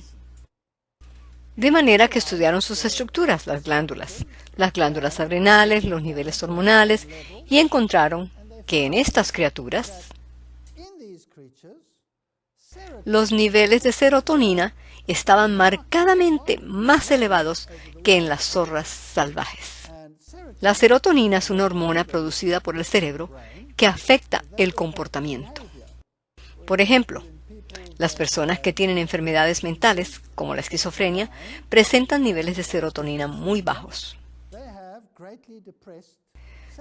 S1: De manera que estudiaron sus estructuras, las glándulas adrenales, los niveles hormonales, y encontraron que en estas criaturas los niveles de serotonina estaban marcadamente más elevados que en las zorras salvajes. La serotonina es una hormona producida por el cerebro que afecta el comportamiento. Por ejemplo, las personas que tienen enfermedades mentales, como la esquizofrenia, presentan niveles de serotonina muy bajos.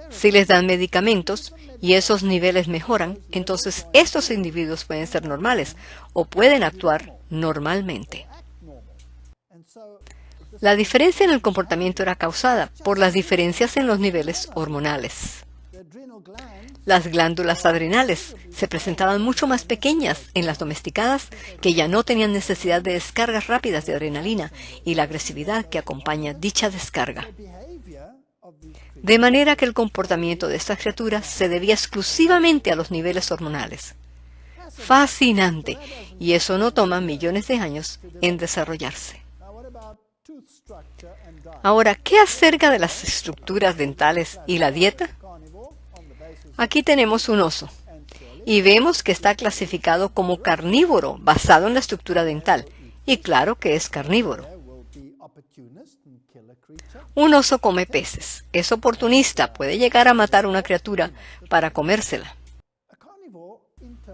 S1: Si les dan medicamentos y esos niveles mejoran, entonces estos individuos pueden ser normales o pueden actuar normalmente. La diferencia en el comportamiento era causada por las diferencias en los niveles hormonales. Las glándulas adrenales se presentaban mucho más pequeñas en las domesticadas, que ya no tenían necesidad de descargas rápidas de adrenalina y la agresividad que acompaña dicha descarga. De manera que el comportamiento de estas criaturas se debía exclusivamente a los niveles hormonales. Fascinante, y eso no toma millones de años en desarrollarse. Ahora, ¿qué acerca de las estructuras dentales y la dieta? Aquí tenemos un oso, y vemos que está clasificado como carnívoro basado en la estructura dental, y claro que es carnívoro. Un oso come peces, es oportunista, puede llegar a matar a una criatura para comérsela.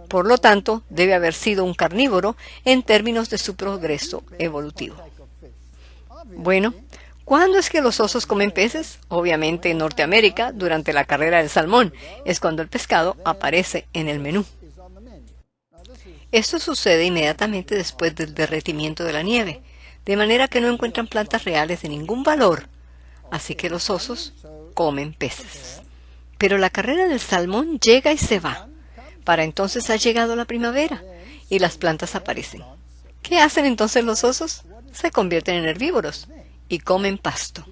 S1: Por lo tanto, debe haber sido un carnívoro en términos de su progreso evolutivo. Bueno, ¿cuándo es que los osos comen peces? Obviamente en Norteamérica, durante la carrera del salmón, es cuando el pescado aparece en el menú. Esto sucede inmediatamente después del derretimiento de la nieve, de manera que no encuentran plantas reales de ningún valor, así que los osos comen peces. Pero la carrera del salmón llega y se va. Para entonces ha llegado la primavera y las plantas aparecen. ¿Qué hacen entonces los osos? Se convierten en herbívoros y comen pasto.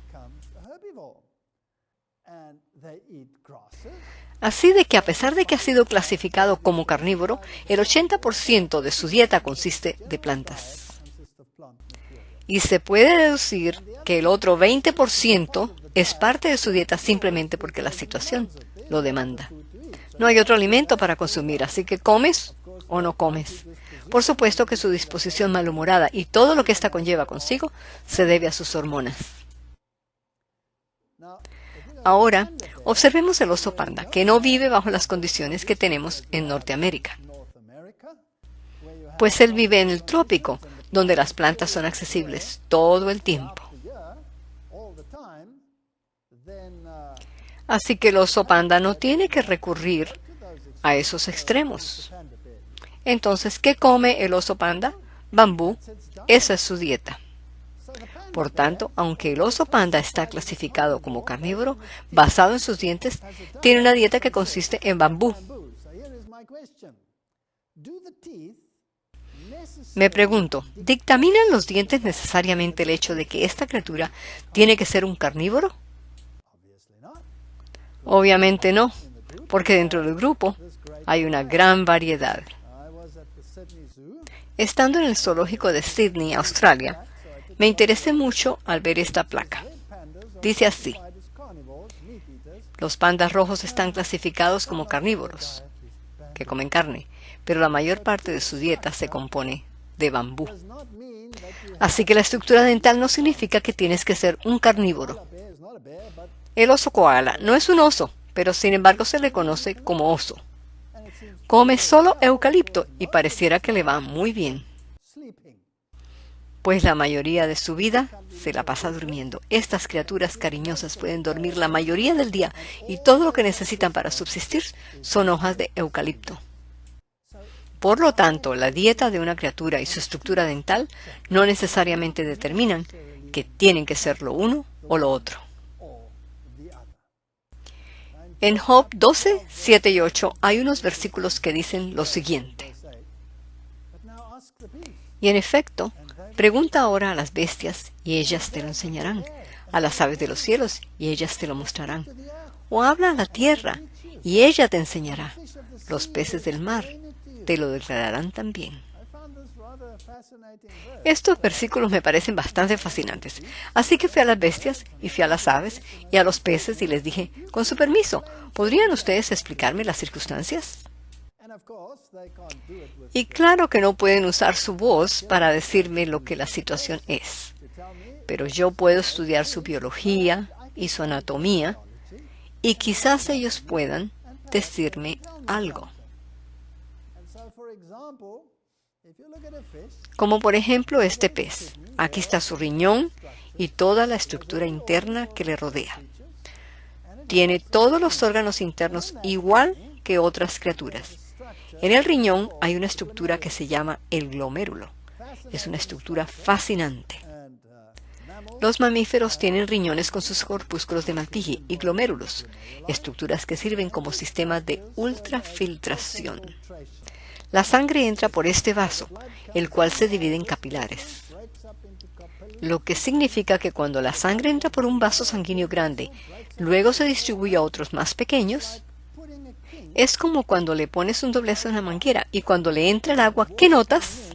S1: Así de que a pesar de que ha sido clasificado como carnívoro, el 80% de su dieta consiste de plantas. Y se puede deducir que el otro 20% es parte de su dieta simplemente porque la situación lo demanda. No hay otro alimento para consumir, así que comes o no comes. Por supuesto que su disposición malhumorada y todo lo que ésta conlleva consigo se debe a sus hormonas. Ahora, observemos el oso panda, que no vive bajo las condiciones que tenemos en Norteamérica. Pues él vive en el trópico, donde las plantas son accesibles todo el tiempo. Así que el oso panda no tiene que recurrir a esos extremos. Entonces, ¿qué come el oso panda? Bambú. Esa es su dieta. Por tanto, aunque el oso panda está clasificado como carnívoro, basado en sus dientes, tiene una dieta que consiste en bambú. Me pregunto, ¿dictaminan los dientes necesariamente el hecho de que esta criatura tiene que ser un carnívoro? Obviamente no, porque dentro del grupo hay una gran variedad. Estando en el zoológico de Sydney, Australia, me interesé mucho al ver esta placa. Dice así: los pandas rojos están clasificados como carnívoros, que comen carne, pero la mayor parte de su dieta se compone de bambú. Así que la estructura dental no significa que tienes que ser un carnívoro. El oso koala no es un oso, pero sin embargo se le conoce como oso. Come solo eucalipto y pareciera que le va muy bien, pues la mayoría de su vida se la pasa durmiendo. Estas criaturas cariñosas pueden dormir la mayoría del día y todo lo que necesitan para subsistir son hojas de eucalipto. Por lo tanto, la dieta de una criatura y su estructura dental no necesariamente determinan que tienen que ser lo uno o lo otro. En Job 12, 7 y 8 hay unos versículos que dicen lo siguiente. Y en efecto, pregunta ahora a las bestias y ellas te lo enseñarán, a las aves de los cielos y ellas te lo mostrarán. O habla a la tierra y ella te enseñará. Los peces del mar te lo declararán también. Estos versículos me parecen bastante fascinantes, así que fui a las bestias y fui a las aves y a los peces y les dije, con su permiso, ¿podrían ustedes explicarme las circunstancias? Y claro que no pueden usar su voz para decirme lo que la situación es, pero yo puedo estudiar su biología y su anatomía y quizás ellos puedan decirme algo. Como por ejemplo este pez. Aquí está su riñón y toda la estructura interna que le rodea. Tiene todos los órganos internos igual que otras criaturas. En el riñón hay una estructura que se llama el glomérulo. Es una estructura fascinante. Los mamíferos tienen riñones con sus corpúsculos de Malpighi y glomérulos, estructuras que sirven como sistemas de ultrafiltración. La sangre entra por este vaso, el cual se divide en capilares. Lo que significa que cuando la sangre entra por un vaso sanguíneo grande, luego se distribuye a otros más pequeños, es como cuando le pones un doblez a una manguera y cuando le entra el agua, ¿qué notas?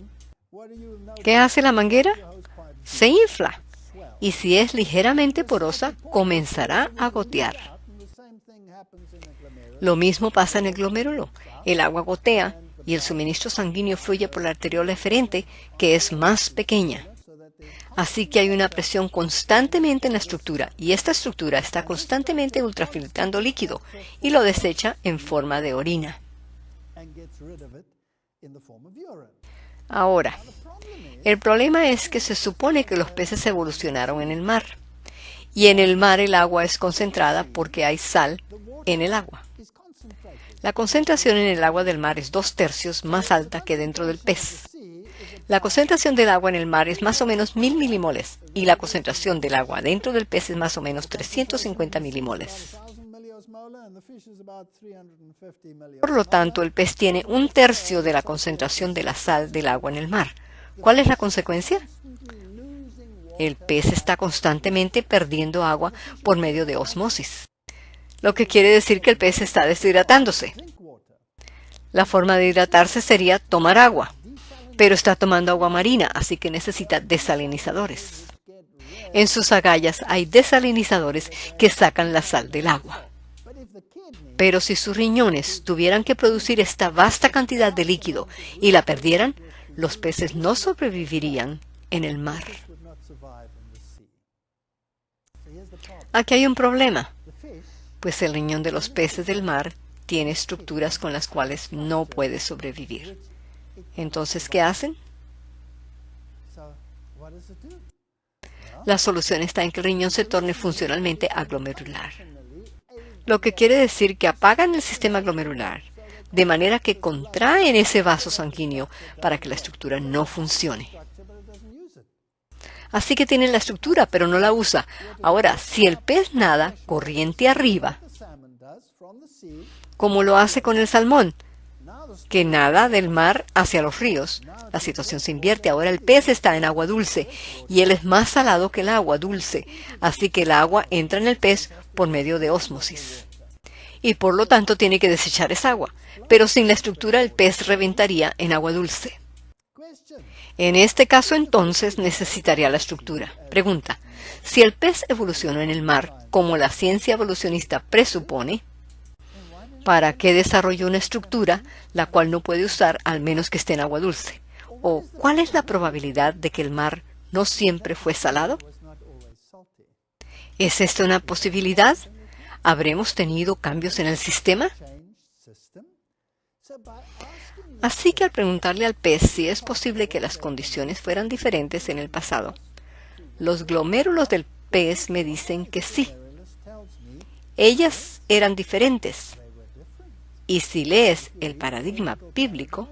S1: ¿Qué hace la manguera? Se infla. Y si es ligeramente porosa, comenzará a gotear. Lo mismo pasa en el glomérulo. El agua gotea y el suministro sanguíneo fluye por la arteriola eferente, que es más pequeña. Así que hay una presión constantemente en la estructura, y esta estructura está constantemente ultrafiltrando líquido y lo desecha en forma de orina. Ahora, el problema es que se supone que los peces evolucionaron en el mar, y en el mar el agua es concentrada porque hay sal en el agua. La concentración en el agua del mar es 2/3 más alta que dentro del pez. La concentración del agua en el mar es más o menos 1000 milimoles y la concentración del agua dentro del pez es más o menos 350 milimoles. Por lo tanto, el pez tiene 1/3 de la concentración de la sal del agua en el mar. ¿Cuál es la consecuencia? El pez está constantemente perdiendo agua por medio de osmosis, lo que quiere decir que el pez está deshidratándose. La forma de hidratarse sería tomar agua, pero está tomando agua marina, así que necesita desalinizadores. En sus agallas hay desalinizadores que sacan la sal del agua. Pero si sus riñones tuvieran que producir esta vasta cantidad de líquido y la perdieran, los peces no sobrevivirían en el mar. Aquí hay un problema, pues el riñón de los peces del mar tiene estructuras con las cuales no puede sobrevivir. Entonces, ¿qué hacen? La solución está en que el riñón se torne funcionalmente aglomerular, lo que quiere decir que apagan el sistema glomerular, de manera que contraen ese vaso sanguíneo para que la estructura no funcione. Así que tienen la estructura, pero no la usa. Ahora, si el pez nada corriente arriba, como lo hace con el salmón, que nada del mar hacia los ríos, la situación se invierte. Ahora el pez está en agua dulce y él es más salado que el agua dulce, así que el agua entra en el pez por medio de ósmosis. Y por lo tanto tiene que desechar esa agua, pero sin la estructura el pez reventaría en agua dulce. En este caso entonces necesitaría la estructura. Pregunta, si el pez evolucionó en el mar como la ciencia evolucionista presupone, ¿para qué desarrolló una estructura la cual no puede usar al menos que esté en agua dulce? ¿O cuál es la probabilidad de que el mar no siempre fue salado? ¿Es esta una posibilidad? ¿Habremos tenido cambios en el sistema? Así que al preguntarle al pez si es posible que las condiciones fueran diferentes en el pasado, los glomérulos del pez me dicen que sí. Ellas eran diferentes. Y si lees el paradigma bíblico,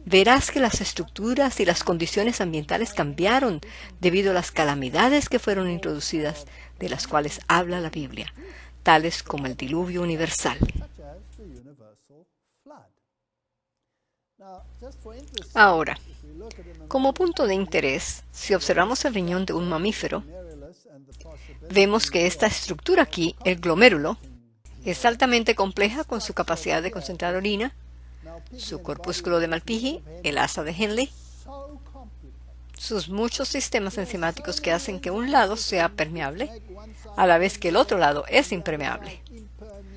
S1: verás que las estructuras y las condiciones ambientales cambiaron debido a las calamidades que fueron introducidas, de las cuales habla la Biblia. tales como el diluvio universal. Ahora, como punto de interés, si observamos el riñón de un mamífero, vemos que esta estructura aquí, el glomérulo, es altamente compleja con su capacidad de concentrar orina, su corpúsculo de Malpighi, el asa de Henle, sus muchos sistemas enzimáticos que hacen que un lado sea permeable, a la vez que el otro lado es impermeable,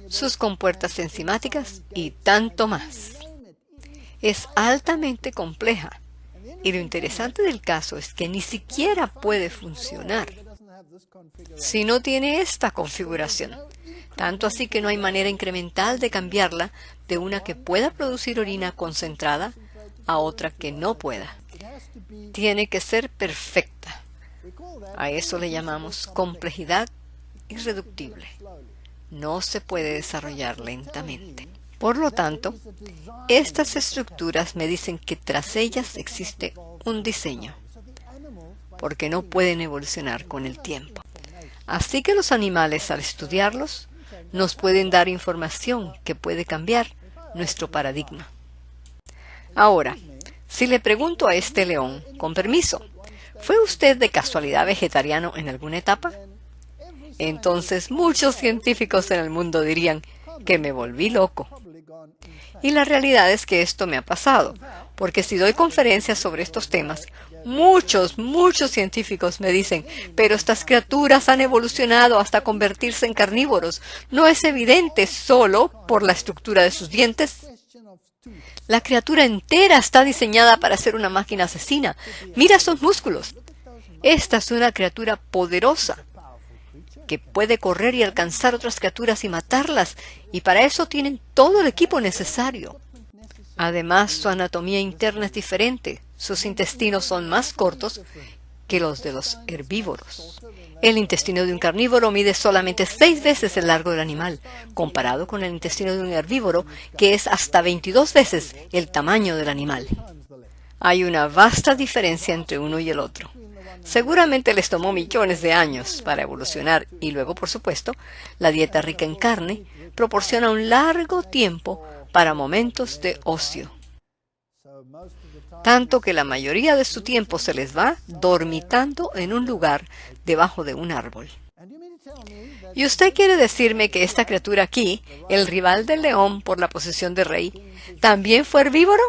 S1: sus compuertas enzimáticas y tanto más. Es altamente compleja, y lo interesante del caso es que ni siquiera puede funcionar si no tiene esta configuración, tanto así que no hay manera incremental de cambiarla de una que pueda producir orina concentrada a otra que no pueda. Tiene que ser perfecta. A eso le llamamos complejidad irreductible. No se puede desarrollar lentamente. Por lo tanto, estas estructuras me dicen que tras ellas existe un diseño, porque no pueden evolucionar con el tiempo. Así que los animales, al estudiarlos, nos pueden dar información que puede cambiar nuestro paradigma. Ahora, si le pregunto a este león, con permiso, ¿fue usted de casualidad vegetariano en alguna etapa? Entonces muchos científicos en el mundo dirían que me volví loco. Y la realidad es que esto me ha pasado, porque si doy conferencias sobre estos temas, muchos científicos me dicen, pero estas criaturas han evolucionado hasta convertirse en carnívoros. ¿No es evidente solo por la estructura de sus dientes? La criatura entera está diseñada para ser una máquina asesina. Mira sus músculos. Esta es una criatura poderosa que puede correr y alcanzar otras criaturas y matarlas, y para eso tienen todo el equipo necesario. Además, su anatomía interna es diferente. Sus intestinos son más cortos que los de los herbívoros. El intestino de un carnívoro mide solamente 6 veces el largo del animal, comparado con el intestino de un herbívoro, que es hasta 22 veces el tamaño del animal. Hay una vasta diferencia entre uno y el otro. Seguramente les tomó millones de años para evolucionar y luego, por supuesto, la dieta rica en carne proporciona un largo tiempo para momentos de ocio. Tanto que la mayoría de su tiempo se les va dormitando en un lugar debajo de un árbol. ¿Y usted quiere decirme que esta criatura aquí, el rival del león por la posición de rey, también fue herbívoro?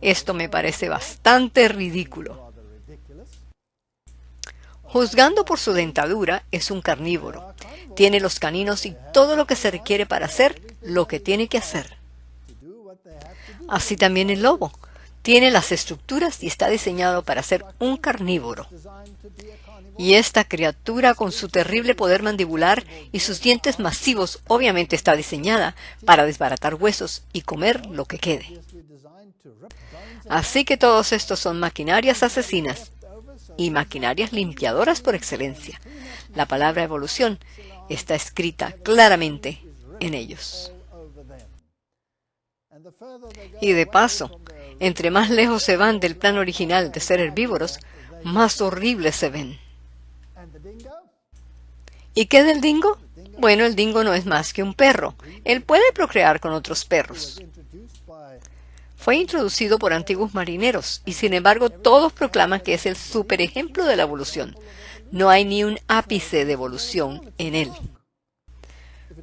S1: Esto me parece bastante ridículo. Juzgando por su dentadura, es un carnívoro. Tiene los caninos y todo lo que se requiere para hacer lo que tiene que hacer. Así también el lobo. Tiene las estructuras y está diseñado para ser un carnívoro. Y esta criatura, con su terrible poder mandibular y sus dientes masivos, obviamente está diseñada para desbaratar huesos y comer lo que quede. Así que todos estos son maquinarias asesinas y maquinarias limpiadoras por excelencia. La palabra evolución está escrita claramente en ellos. Y de paso, entre más lejos se van del plan original de ser herbívoros, más horribles se ven. ¿Y qué del dingo? Bueno, el dingo no es más que un perro. Él puede procrear con otros perros. Fue introducido por antiguos marineros y sin embargo todos proclaman que es el super ejemplo de la evolución. No hay ni un ápice de evolución en él.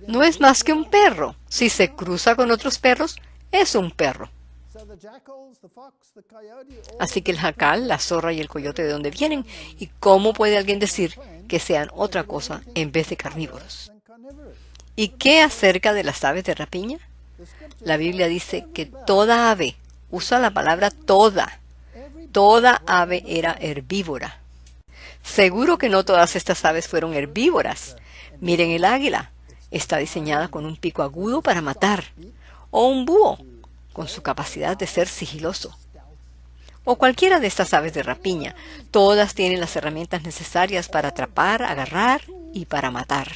S1: No es más que un perro. Si se cruza con otros perros, es un perro. Así que el jacal, la zorra y el coyote, ¿de dónde vienen? ¿Y cómo puede alguien decir que sean otra cosa en vez de carnívoros? ¿Y qué acerca de las aves de rapiña? La Biblia dice que toda ave, usa la palabra toda ave era herbívora. Seguro que no todas estas aves fueron herbívoras. Miren el águila, está diseñada con un pico agudo para matar, o un búho, con su capacidad de ser sigiloso. O cualquiera de estas aves de rapiña, todas tienen las herramientas necesarias para atrapar, agarrar y para matar.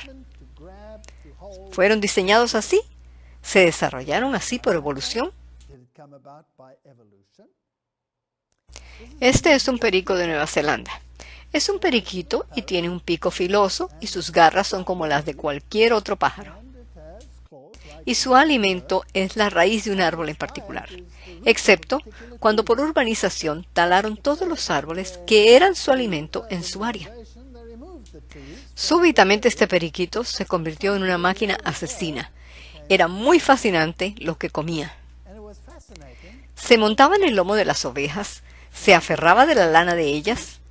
S1: ¿Fueron diseñados así? ¿Se desarrollaron así por evolución? Este es un perico de Nueva Zelanda. Es un periquito y tiene un pico filoso y sus garras son como las de cualquier otro pájaro. y su alimento es la raíz de un árbol en particular, excepto cuando por urbanización talaron todos los árboles que eran su alimento en su área. Súbitamente este periquito se convirtió en una máquina asesina. Era muy fascinante lo que comía. Se montaba en el lomo de las ovejas, se aferraba de la lana de ellas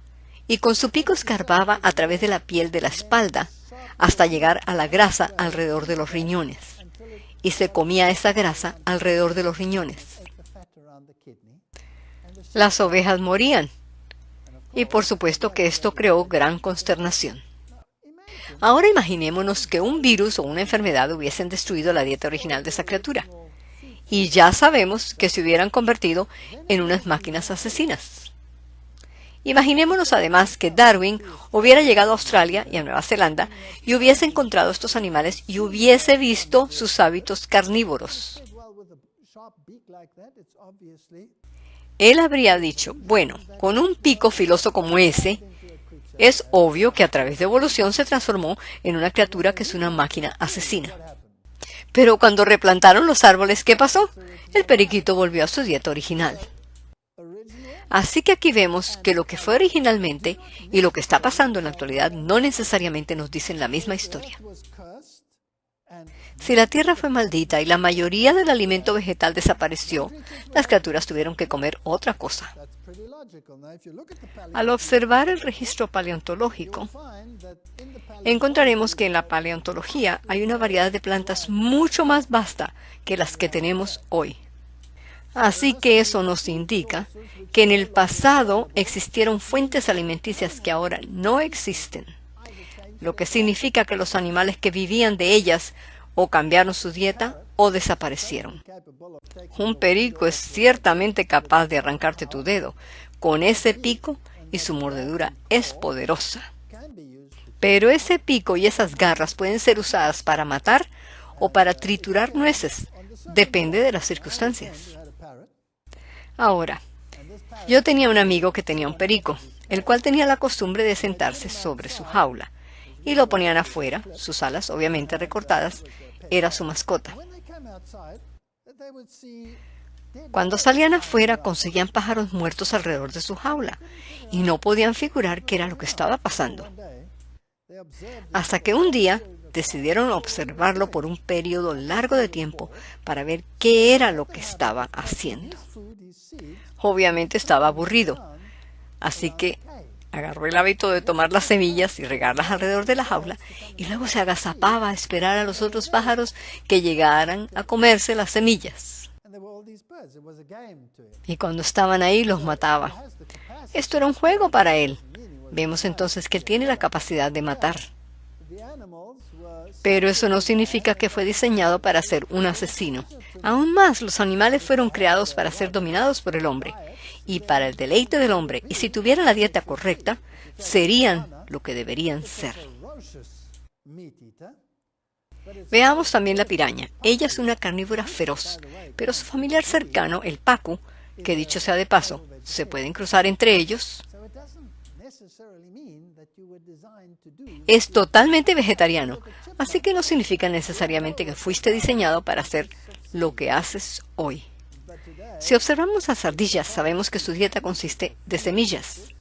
S1: y con su pico escarbaba a través de la piel de la espalda hasta llegar a la grasa alrededor de los riñones. Y se comía esa grasa alrededor de los riñones. Las ovejas morían. Y por supuesto que esto creó gran consternación. Ahora imaginémonos que un virus o una enfermedad hubiesen destruido la dieta original de esa criatura. Y ya sabemos que se hubieran convertido en unas máquinas asesinas. Imaginémonos además que Darwin hubiera llegado a Australia y a Nueva Zelanda y hubiese encontrado estos animales y hubiese visto sus hábitos carnívoros. Él habría dicho, bueno, con un pico filoso como ese, es obvio que a través de evolución se transformó en una criatura que es una máquina asesina. Pero cuando replantaron los árboles, ¿qué pasó? El periquito volvió a su dieta original. Así que aquí vemos que lo que fue originalmente y lo que está pasando en la actualidad no necesariamente nos dicen la misma historia. Si la tierra fue maldita y la mayoría del alimento vegetal desapareció, las criaturas tuvieron que comer otra cosa. Al observar el registro paleontológico, encontraremos que en la paleontología hay una variedad de plantas mucho más vasta que las que tenemos hoy. Así que eso nos indica que en el pasado existieron fuentes alimenticias que ahora no existen, lo que significa que los animales que vivían de ellas o cambiaron su dieta o desaparecieron. Un perico es ciertamente capaz de arrancarte tu dedo con ese pico y su mordedura es poderosa. Pero ese pico y esas garras pueden ser usadas para matar o para triturar nueces, depende de las circunstancias. Ahora, yo tenía un amigo que tenía un perico, el cual tenía la costumbre de sentarse sobre su jaula, y lo ponían afuera, sus alas obviamente recortadas, era su mascota. Cuando salían afuera conseguían pájaros muertos alrededor de su jaula, y no podían figurar qué era lo que estaba pasando. Hasta que un día decidieron observarlo por un periodo largo de tiempo para ver qué era lo que estaba haciendo. Obviamente estaba aburrido, así que agarró el hábito de tomar las semillas y regarlas alrededor de la jaula y luego se agazapaba a esperar a los otros pájaros que llegaran a comerse las semillas. Y cuando estaban ahí los mataba. Esto era un juego para él. Vemos entonces que él tiene la capacidad de matar. Pero eso no significa que fue diseñado para ser un asesino. Aún más, los animales fueron creados para ser dominados por el hombre y para el deleite del hombre, y si tuvieran la dieta correcta, serían lo que deberían ser. Veamos también la piraña. Ella es una carnívora feroz, pero su familiar cercano, el pacu, que dicho sea de paso, se pueden cruzar entre ellos, es totalmente vegetariano, así que no significa necesariamente que fuiste diseñado para hacer lo que haces hoy. Si observamos las ardillas, sabemos que su dieta consiste de semillas.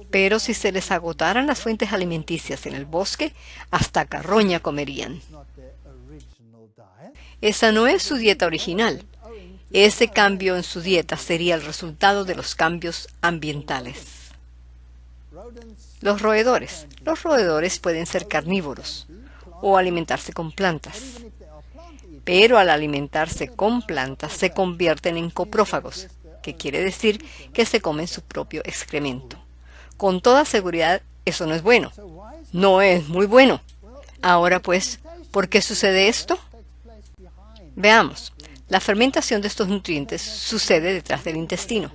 S1: Pero si se les agotaran las fuentes alimenticias en el bosque, hasta carroña comerían. Esa no es su dieta original. Ese cambio en su dieta sería el resultado de los cambios ambientales. Los roedores. Los roedores pueden ser carnívoros o alimentarse con plantas. Pero al alimentarse con plantas se convierten en coprófagos, que quiere decir que se comen su propio excremento. Con toda seguridad, eso no es bueno. No es muy bueno. Ahora pues, ¿por qué sucede esto? Veamos. La fermentación de estos nutrientes sucede detrás del intestino,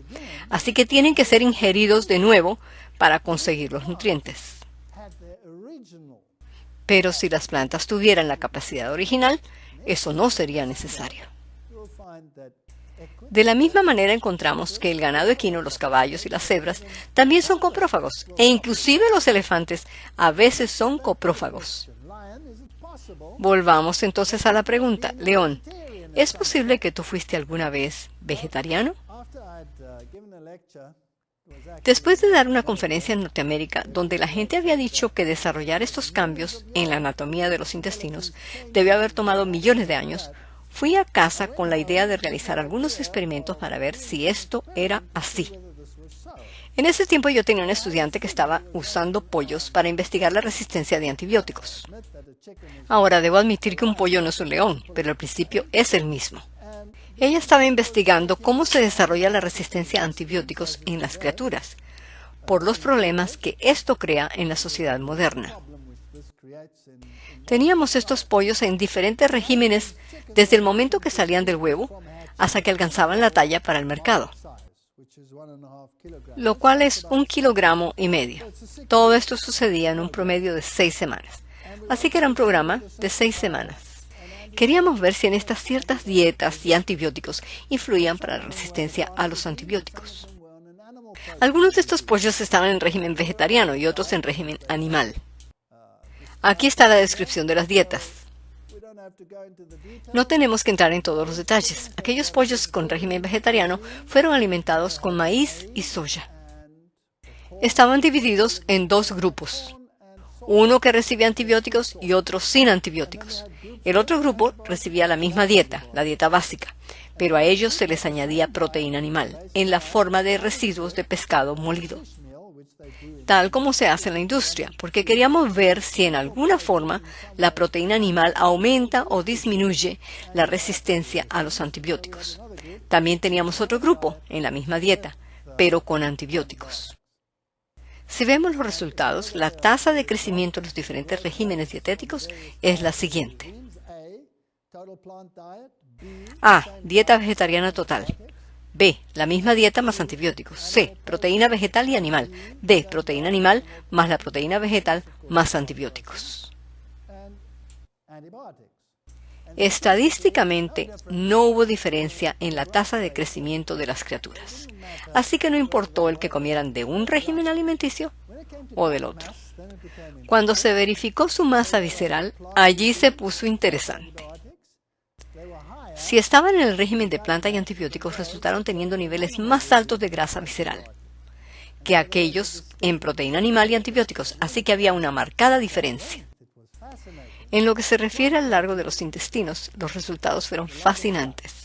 S1: así que tienen que ser ingeridos de nuevo para conseguir los nutrientes. Pero si las plantas tuvieran la capacidad original, eso no sería necesario. De la misma manera encontramos que el ganado equino, los caballos y las cebras también son coprófagos, e inclusive los elefantes a veces son coprófagos. Volvamos entonces a la pregunta, León, ¿es posible que tú fuiste alguna vez vegetariano? Después de dar una conferencia en Norteamérica donde la gente había dicho que desarrollar estos cambios en la anatomía de los intestinos debió haber tomado millones de años, fui a casa con la idea de realizar algunos experimentos para ver si esto era así. En ese tiempo yo tenía un estudiante que estaba usando pollos para investigar la resistencia de antibióticos. Ahora, debo admitir que un pollo no es un león, pero el principio es el mismo. Ella estaba investigando cómo se desarrolla la resistencia a antibióticos en las criaturas, por los problemas que esto crea en la sociedad moderna. Teníamos estos pollos en diferentes regímenes desde el momento que salían del huevo hasta que alcanzaban la talla para el mercado, lo cual es 1,5 kilogramos. Todo esto sucedía en un promedio de 6 semanas. Así que era un programa de 6 semanas. Queríamos ver si en estas ciertas dietas y antibióticos influían para la resistencia a los antibióticos. Algunos de estos pollos estaban en régimen vegetariano y otros en régimen animal. Aquí está la descripción de las dietas. No tenemos que entrar en todos los detalles. Aquellos pollos con régimen vegetariano fueron alimentados con maíz y soya. Estaban divididos en 2 grupos. Uno que recibía antibióticos y otro sin antibióticos. El otro grupo recibía la misma dieta, la dieta básica, pero a ellos se les añadía proteína animal, en la forma de residuos de pescado molido, tal como se hace en la industria, porque queríamos ver si en alguna forma la proteína animal aumenta o disminuye la resistencia a los antibióticos. También teníamos otro grupo en la misma dieta, pero con antibióticos. Si vemos los resultados, la tasa de crecimiento de los diferentes regímenes dietéticos es la siguiente. A. Dieta vegetariana total. B. La misma dieta más antibióticos. C. Proteína vegetal y animal. D. Proteína animal más la proteína vegetal más antibióticos. Estadísticamente, no hubo diferencia en la tasa de crecimiento de las criaturas. Así que no importó el que comieran de un régimen alimenticio o del otro. Cuando se verificó su masa visceral, allí se puso interesante. Si estaban en el régimen de planta y antibióticos, resultaron teniendo niveles más altos de grasa visceral que aquellos en proteína animal y antibióticos, así que había una marcada diferencia. En lo que se refiere al largo de los intestinos, los resultados fueron fascinantes.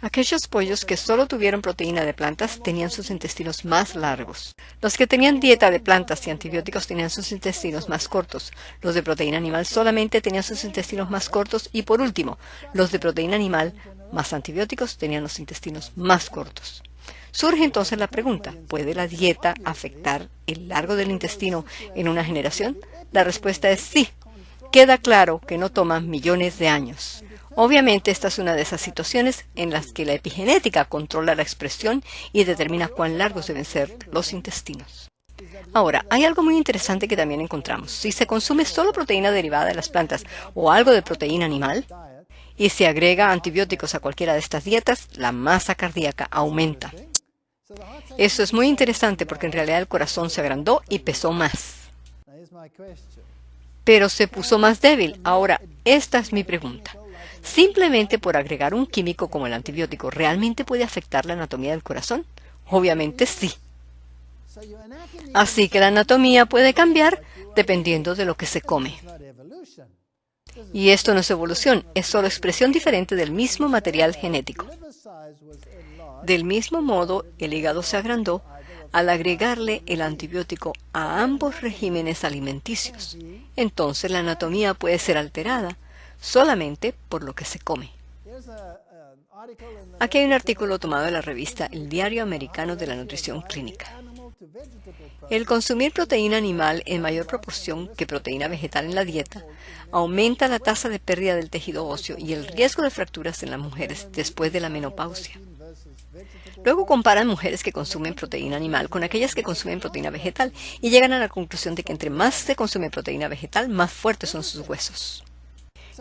S1: Aquellos pollos que solo tuvieron proteína de plantas tenían sus intestinos más largos. Los que tenían dieta de plantas y antibióticos tenían sus intestinos más cortos. Los de proteína animal solamente tenían sus intestinos más cortos. Y por último, los de proteína animal más antibióticos tenían los intestinos más cortos. Surge entonces la pregunta, ¿puede la dieta afectar el largo del intestino en una generación? La respuesta es sí. Queda claro que no toma millones de años. Obviamente esta es una de esas situaciones en las que la epigenética controla la expresión y determina cuán largos deben ser los intestinos. Ahora, hay algo muy interesante que también encontramos. Si se consume solo proteína derivada de las plantas o algo de proteína animal, y se agrega antibióticos a cualquiera de estas dietas, la masa cardíaca aumenta. Eso es muy interesante porque en realidad el corazón se agrandó y pesó más. Pero se puso más débil. Ahora, esta es mi pregunta. ¿Simplemente por agregar un químico como el antibiótico realmente puede afectar la anatomía del corazón? Obviamente sí. Así que la anatomía puede cambiar dependiendo de lo que se come. Y esto no es evolución, es solo expresión diferente del mismo material genético. Del mismo modo, el hígado se agrandó al agregarle el antibiótico a ambos regímenes alimenticios. Entonces la anatomía puede ser alterada solamente por lo que se come. Aquí hay un artículo tomado de la revista El Diario Americano de la Nutrición Clínica. El consumir proteína animal en mayor proporción que proteína vegetal en la dieta aumenta la tasa de pérdida del tejido óseo y el riesgo de fracturas en las mujeres después de la menopausia. Luego comparan mujeres que consumen proteína animal con aquellas que consumen proteína vegetal y llegan a la conclusión de que entre más se consume proteína vegetal, más fuertes son sus huesos.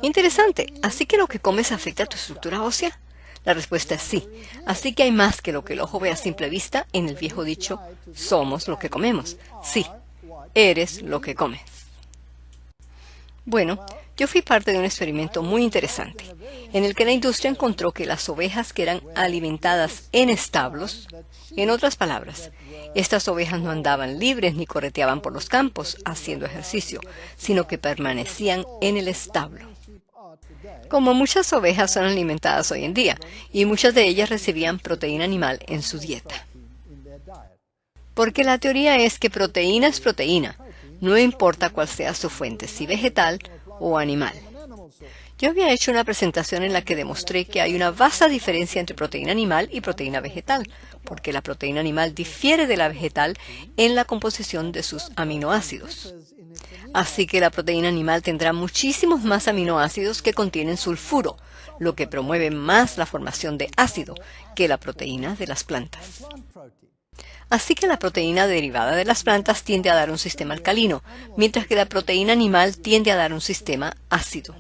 S1: Interesante, ¿así que lo que comes afecta a tu estructura ósea? La respuesta es sí. Así que hay más que lo que el ojo ve a simple vista en el viejo dicho, somos lo que comemos. Sí, eres lo que comes. Bueno, yo fui parte de un experimento muy interesante, en el que la industria encontró que las ovejas que eran alimentadas en establos, en otras palabras, estas ovejas no andaban libres ni correteaban por los campos haciendo ejercicio, sino que permanecían en el establo. Como muchas ovejas son alimentadas hoy en día, y muchas de ellas recibían proteína animal en su dieta. Porque la teoría es que proteína es proteína, no importa cuál sea su fuente, si vegetal o animal. Yo había hecho una presentación en la que demostré que hay una vasta diferencia entre proteína animal y proteína vegetal, porque la proteína animal difiere de la vegetal en la composición de sus aminoácidos. Así que la proteína animal tendrá muchísimos más aminoácidos que contienen sulfuro, lo que promueve más la formación de ácido que la proteína de las plantas. Así que la proteína derivada de las plantas tiende a dar un sistema alcalino, mientras que la proteína animal tiende a dar un sistema ácido.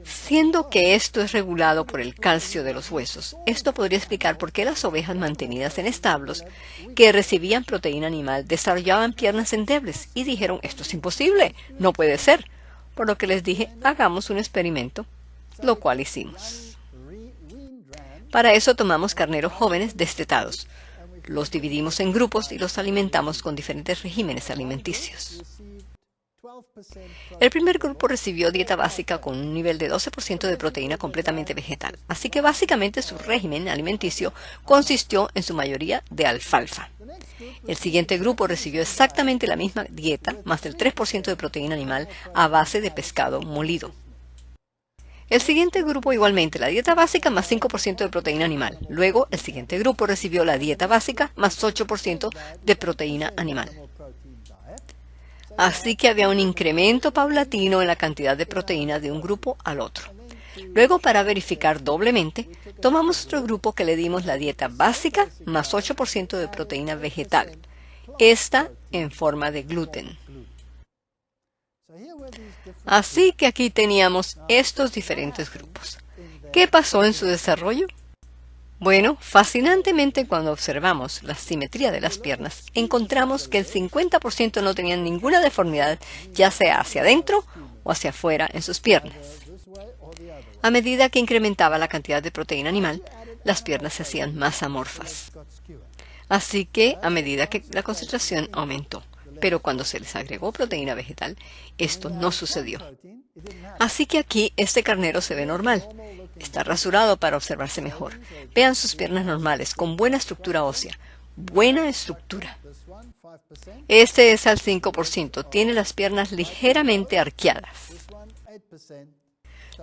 S1: Siendo que esto es regulado por el calcio de los huesos, esto podría explicar por qué las ovejas mantenidas en establos que recibían proteína animal desarrollaban piernas endebles y dijeron, esto es imposible, no puede ser. Por lo que les dije, hagamos un experimento, lo cual hicimos. Para eso tomamos carneros jóvenes destetados. Los dividimos en grupos y los alimentamos con diferentes regímenes alimenticios. El primer grupo recibió dieta básica con un nivel de 12% de proteína completamente vegetal, así que básicamente su régimen alimenticio consistió en su mayoría de alfalfa. El siguiente grupo recibió exactamente la misma dieta, más del 3% de proteína animal a base de pescado molido. El siguiente grupo igualmente la dieta básica más 5% de proteína animal. Luego, el siguiente grupo recibió la dieta básica más 8% de proteína animal. Así que había un incremento paulatino en la cantidad de proteína de un grupo al otro. Luego, para verificar doblemente, tomamos otro grupo que le dimos la dieta básica más 8% de proteína vegetal, esta en forma de gluten. Así que aquí teníamos estos diferentes grupos. ¿Qué pasó en su desarrollo? Bueno, fascinantemente cuando observamos la simetría de las piernas, encontramos que el 50% no tenían ninguna deformidad, ya sea hacia adentro o hacia afuera en sus piernas. A medida que incrementaba la cantidad de proteína animal, las piernas se hacían más amorfas. Así que a medida que la concentración aumentó. Pero cuando se les agregó proteína vegetal, esto no sucedió. Así que aquí este carnero se ve normal. Está rasurado para observarse mejor. Vean sus piernas normales, con buena estructura ósea. Buena estructura. Este es al 5%. Tiene las piernas ligeramente arqueadas.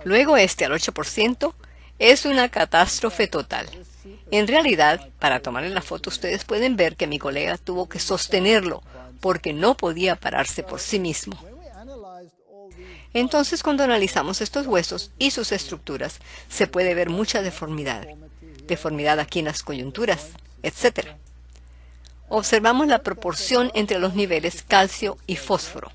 S1: Luego este al 8% es una catástrofe total. En realidad, para tomarle la foto ustedes pueden ver que mi colega tuvo que sostenerlo porque no podía pararse por sí mismo. Entonces, cuando analizamos estos huesos y sus estructuras, se puede ver mucha deformidad. Deformidad aquí en las coyunturas, etc. Observamos la proporción entre los niveles calcio y fósforo.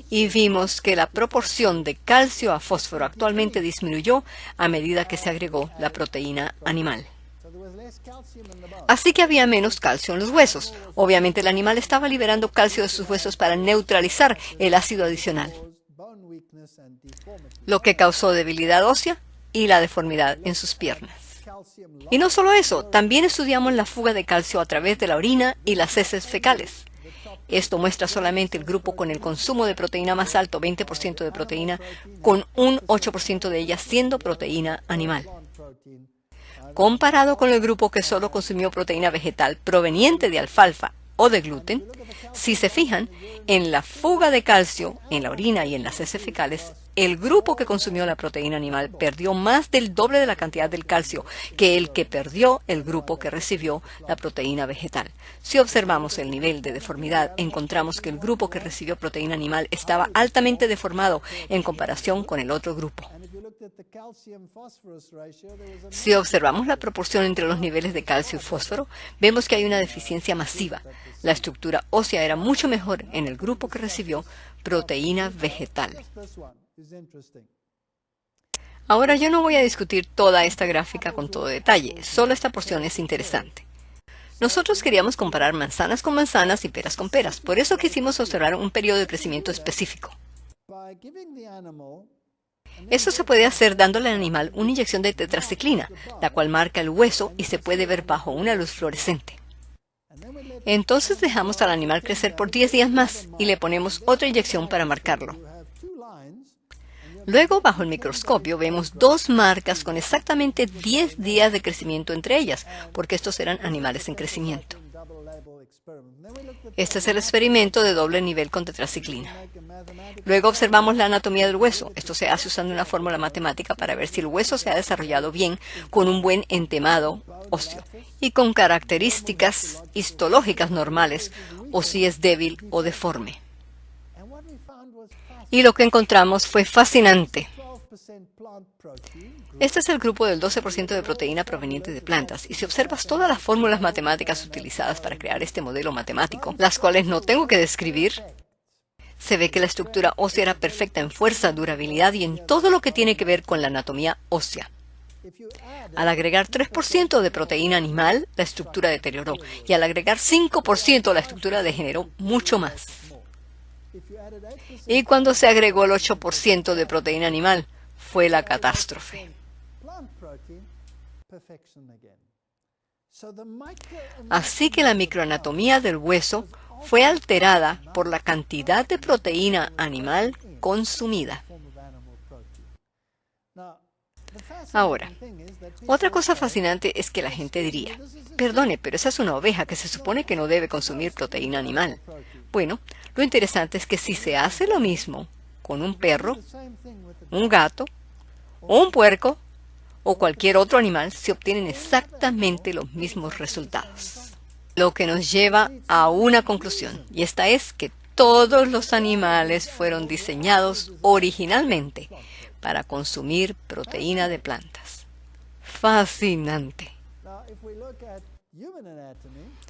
S1: Y vimos que la proporción de calcio a fósforo actualmente disminuyó a medida que se agregó la proteína animal. Así que había menos calcio en los huesos. Obviamente el animal estaba liberando calcio de sus huesos para neutralizar el ácido adicional, lo que causó debilidad ósea y la deformidad en sus piernas. Y no solo eso, también estudiamos la fuga de calcio a través de la orina y las heces fecales. Esto muestra solamente el grupo con el consumo de proteína más alto, 20% de proteína, con un 8% de ella siendo proteína animal. Comparado con el grupo que solo consumió proteína vegetal proveniente de alfalfa o de gluten, si se fijan, en la fuga de calcio en la orina y en las heces fecales, el grupo que consumió la proteína animal perdió más del doble de la cantidad del calcio que el que perdió el grupo que recibió la proteína vegetal. Si observamos el nivel de deformidad, encontramos que el grupo que recibió proteína animal estaba altamente deformado en comparación con el otro grupo. Si observamos la proporción entre los niveles de calcio y fósforo, vemos que hay una deficiencia masiva. La estructura ósea era mucho mejor en el grupo que recibió proteína vegetal. Ahora yo no voy a discutir toda esta gráfica con todo detalle, solo esta porción es interesante. Nosotros queríamos comparar manzanas con manzanas y peras con peras, por eso quisimos observar un periodo de crecimiento específico. Eso se puede hacer dándole al animal una inyección de tetraciclina, la cual marca el hueso y se puede ver bajo una luz fluorescente. Entonces dejamos al animal crecer por 10 días más y le ponemos otra inyección para marcarlo. Luego, bajo el microscopio, vemos dos marcas con exactamente 10 días de crecimiento entre ellas, porque estos eran animales en crecimiento. Este es el experimento de doble nivel con tetraciclina. Luego observamos la anatomía del hueso. Esto se hace usando una fórmula matemática para ver si el hueso se ha desarrollado bien con un buen entemado óseo y con características histológicas normales o si es débil o deforme. Y lo que encontramos fue fascinante. Este es el grupo del 12% de proteína proveniente de plantas, y si observas todas las fórmulas matemáticas utilizadas para crear este modelo matemático, las cuales no tengo que describir, se ve que la estructura ósea era perfecta en fuerza, durabilidad y en todo lo que tiene que ver con la anatomía ósea. Al agregar 3% de proteína animal, la estructura deterioró, y al agregar 5% la estructura degeneró mucho más. Y cuando se agregó el 8% de proteína animal, fue la catástrofe. Así que la microanatomía del hueso fue alterada por la cantidad de proteína animal consumida. Ahora, otra cosa fascinante es que la gente diría, perdone, pero esa es una oveja que se supone que no debe consumir proteína animal. Bueno, lo interesante es que si se hace lo mismo con un perro, un gato, o un puerco, o cualquier otro animal, se obtienen exactamente los mismos resultados. Lo que nos lleva a una conclusión, y esta es que todos los animales fueron diseñados originalmente para consumir proteína de plantas. Fascinante.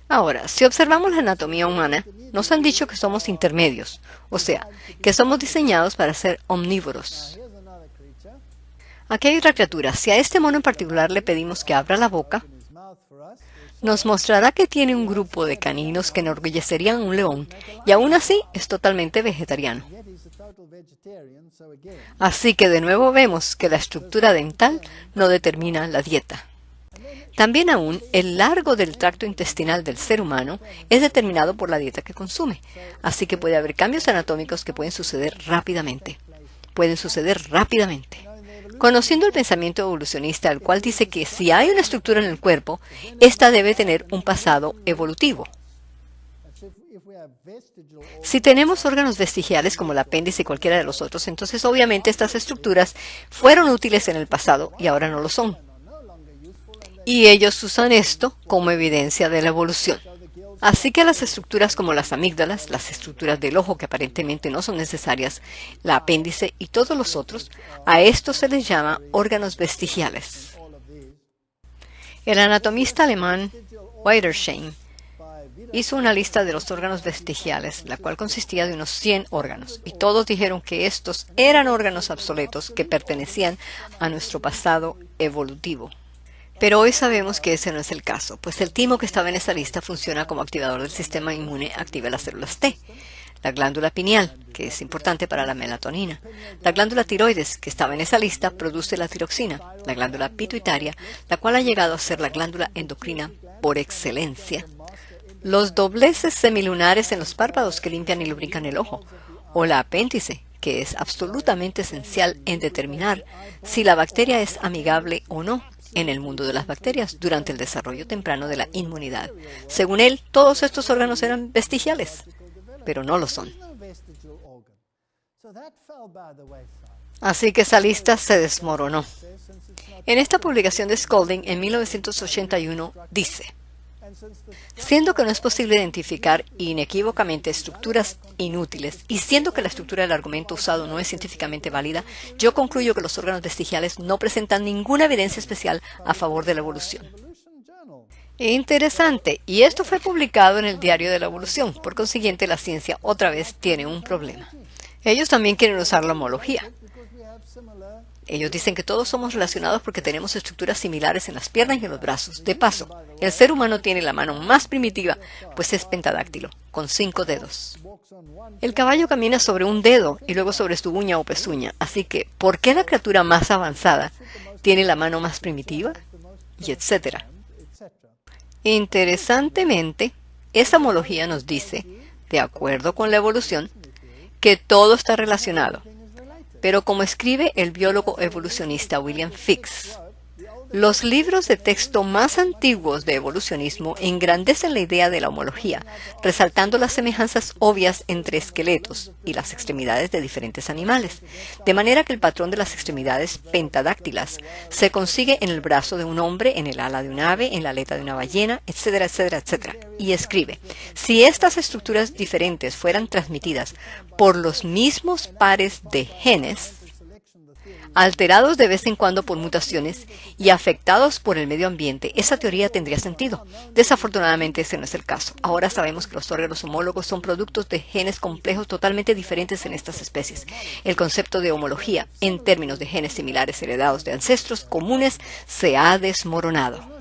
S1: Ahora, si observamos la anatomía humana, nos han dicho que somos intermedios, o sea, que somos diseñados para ser omnívoros. Aquí hay otra criatura. Si a este mono en particular le pedimos que abra la boca, nos mostrará que tiene un grupo de caninos que enorgullecerían a un león, y aún así es totalmente vegetariano. Así que de nuevo vemos que la estructura dental no determina la dieta. También aún, el largo del tracto intestinal del ser humano es determinado por la dieta que consume. Así que puede haber cambios anatómicos que pueden suceder rápidamente. Conociendo el pensamiento evolucionista, el cual dice que si hay una estructura en el cuerpo, ésta debe tener un pasado evolutivo. Si tenemos órganos vestigiales como el apéndice y cualquiera de los otros, entonces obviamente estas estructuras fueron útiles en el pasado y ahora no lo son. Y ellos usan esto como evidencia de la evolución. Así que las estructuras como las amígdalas, las estructuras del ojo que aparentemente no son necesarias, el apéndice y todos los otros, a estos se les llama órganos vestigiales. El anatomista alemán Wiedersheim hizo una lista de los órganos vestigiales, la cual consistía de unos 100 órganos, y todos dijeron que estos eran órganos obsoletos que pertenecían a nuestro pasado evolutivo. Pero hoy sabemos que ese no es el caso, pues el timo que estaba en esa lista funciona como activador del sistema inmune, activa las células T. La glándula pineal, que es importante para la melatonina. La glándula tiroides, que estaba en esa lista, produce la tiroxina. La glándula pituitaria, la cual ha llegado a ser la glándula endocrina por excelencia. Los dobleces semilunares en los párpados que limpian y lubrican el ojo. O la apéndice, que es absolutamente esencial en determinar si la bacteria es amigable o no en el mundo de las bacterias durante el desarrollo temprano de la inmunidad. Según él, todos estos órganos eran vestigiales, pero no lo son. Así que esa lista se desmoronó. En esta publicación de Spalding en 1981 dice: siendo que no es posible identificar inequívocamente estructuras inútiles y siendo que la estructura del argumento usado no es científicamente válida, yo concluyo que los órganos vestigiales no presentan ninguna evidencia especial a favor de la evolución. Interesante, y esto fue publicado en el Diario de la Evolución. Por consiguiente, la ciencia otra vez tiene un problema. Ellos también quieren usar la homología. Ellos dicen que todos somos relacionados porque tenemos estructuras similares en las piernas y en los brazos. De paso, el ser humano tiene la mano más primitiva, pues es pentadáctilo, con 5 dedos. El caballo camina sobre un dedo y luego sobre su uña o pezuña, así que, ¿por qué la criatura más avanzada tiene la mano más primitiva? Y etcétera. Interesantemente, esa homología nos dice, de acuerdo con la evolución, que todo está relacionado. Pero como escribe el biólogo evolucionista William Fix, los libros de texto más antiguos de evolucionismo engrandecen la idea de la homología, resaltando las semejanzas obvias entre esqueletos y las extremidades de diferentes animales, de manera que el patrón de las extremidades pentadáctilas se consigue en el brazo de un hombre, en el ala de un ave, en la aleta de una ballena, etcétera, etcétera, etcétera. Y escribe, si estas estructuras diferentes fueran transmitidas por los mismos pares de genes, alterados de vez en cuando por mutaciones y afectados por el medio ambiente, esa teoría tendría sentido. Desafortunadamente ese no es el caso. Ahora sabemos que los órganos homólogos son productos de genes complejos totalmente diferentes en estas especies. El concepto de homología, en términos de genes similares heredados de ancestros comunes, se ha desmoronado.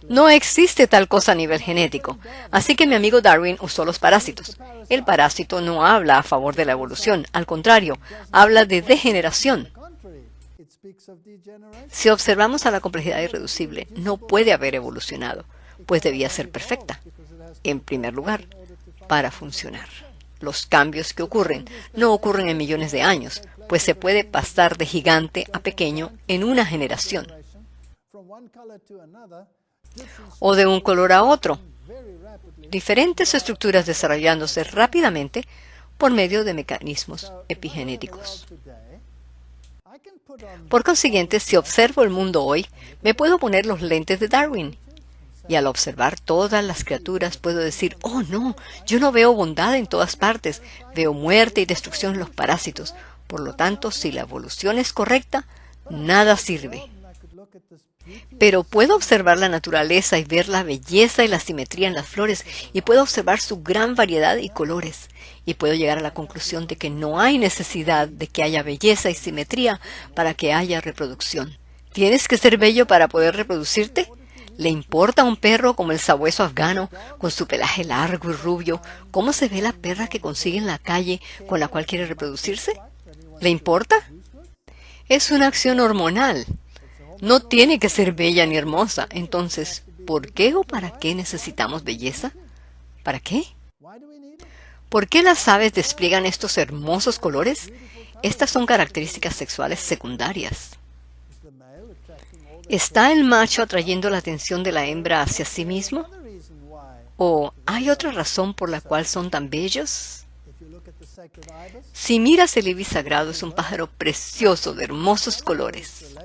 S1: No existe tal cosa a nivel genético, así que mi amigo Darwin usó los parásitos. El parásito no habla a favor de la evolución, al contrario, habla de degeneración. Si observamos a la complejidad irreducible, no puede haber evolucionado, pues debía ser perfecta, en primer lugar, para funcionar. Los cambios que ocurren no ocurren en millones de años, pues se puede pasar de gigante a pequeño en una generación, o de un color a otro. Diferentes estructuras desarrollándose rápidamente por medio de mecanismos epigenéticos. Por consiguiente, si observo el mundo hoy, me puedo poner los lentes de Darwin. Y al observar todas las criaturas puedo decir, oh no, yo no veo bondad en todas partes, veo muerte y destrucción en los parásitos. Por lo tanto, si la evolución es correcta, nada sirve. Pero puedo observar la naturaleza y ver la belleza y la simetría en las flores, y puedo observar su gran variedad y colores, y puedo llegar a la conclusión de que no hay necesidad de que haya belleza y simetría para que haya reproducción. ¿Tienes que ser bello para poder reproducirte? ¿Le importa a un perro como el sabueso afgano, con su pelaje largo y rubio, cómo se ve la perra que consigue en la calle con la cual quiere reproducirse? ¿Le importa? Es una acción hormonal. No tiene que ser bella ni hermosa. Entonces, ¿por qué o para qué necesitamos belleza? ¿Para qué? ¿Por qué las aves despliegan estos hermosos colores? Estas son características sexuales secundarias. ¿Está el macho atrayendo la atención de la hembra hacia sí mismo? ¿O hay otra razón por la cual son tan bellos? Si miras el ibis sagrado, es un pájaro precioso de hermosos colores.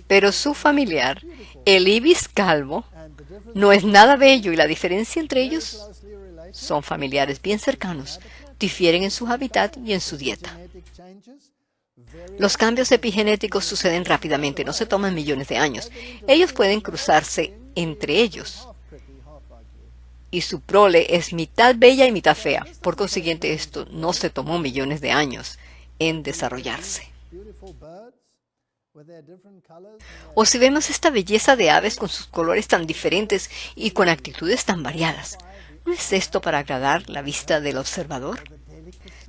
S1: Pero su familiar, el ibis calvo, no es nada bello, y la diferencia entre ellos son familiares bien cercanos, difieren en su hábitat y en su dieta. Los cambios epigenéticos suceden rápidamente, no se toman millones de años. Ellos pueden cruzarse entre ellos. Y su prole es mitad bella y mitad fea. Por consiguiente, esto no se tomó millones de años en desarrollarse. O si vemos esta belleza de aves con sus colores tan diferentes y con actitudes tan variadas, ¿no es esto para agradar la vista del observador?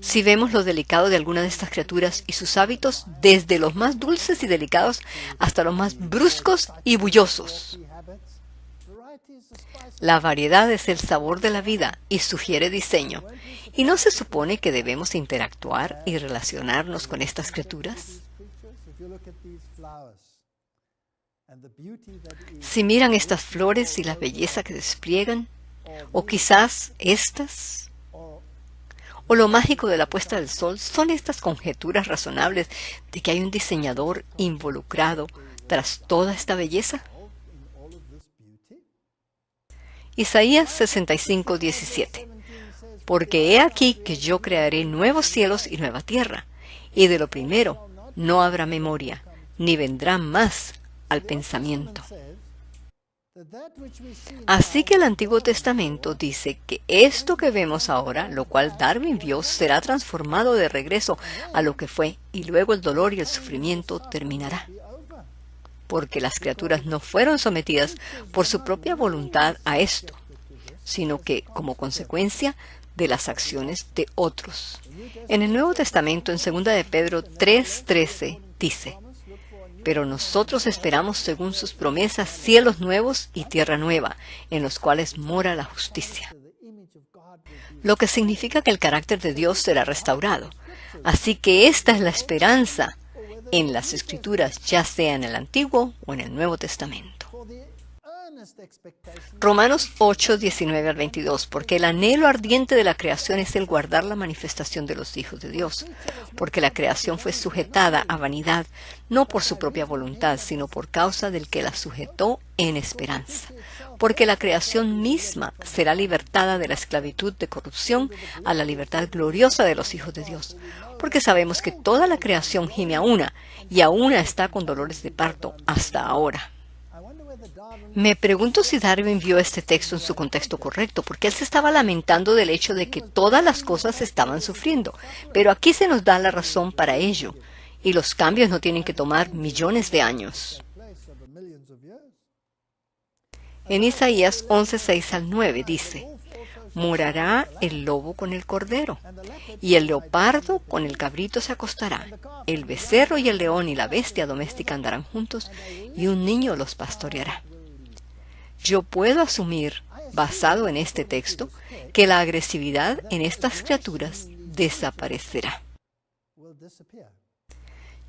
S1: Si vemos lo delicado de alguna de estas criaturas y sus hábitos, desde los más dulces y delicados hasta los más bruscos y bullosos. La variedad es el sabor de la vida y sugiere diseño. ¿Y no se supone que debemos interactuar y relacionarnos con estas criaturas? Si miran estas flores y la belleza que despliegan, o quizás estas, o lo mágico de la puesta del sol, son estas conjeturas razonables de que hay un diseñador involucrado tras toda esta belleza. Isaías 65:17. Porque he aquí que yo crearé nuevos cielos y nueva tierra, y de lo primero no habrá memoria, ni vendrá más al pensamiento. Así que el Antiguo Testamento dice que esto que vemos ahora, lo cual Darwin vio, será transformado de regreso a lo que fue, y luego el dolor y el sufrimiento terminará. Porque las criaturas no fueron sometidas por su propia voluntad a esto, sino que como consecuencia de las acciones de otros. En el Nuevo Testamento, en 2 de Pedro 3:13, dice: pero nosotros esperamos, según sus promesas, cielos nuevos y tierra nueva, en los cuales mora la justicia. Lo que significa que el carácter de Dios será restaurado. Así que esta es la esperanza en las Escrituras, ya sea en el Antiguo o en el Nuevo Testamento. Romanos 8:19 al 22, porque el anhelo ardiente de la creación es el guardar la manifestación de los hijos de Dios, porque la creación fue sujetada a vanidad, no por su propia voluntad, sino por causa del que la sujetó en esperanza. Porque la creación misma será libertada de la esclavitud de corrupción a la libertad gloriosa de los hijos de Dios. Porque sabemos que toda la creación gime a una, y a una está con dolores de parto hasta ahora. Me pregunto si Darwin vio este texto en su contexto correcto, porque él se estaba lamentando del hecho de que todas las cosas estaban sufriendo. Pero aquí se nos da la razón para ello, y los cambios no tienen que tomar millones de años. En Isaías 11:6 al 9 dice: morará el lobo con el cordero, y el leopardo con el cabrito se acostará. El becerro y el león y la bestia doméstica andarán juntos, y un niño los pastoreará. Yo puedo asumir, basado en este texto, que la agresividad en estas criaturas desaparecerá.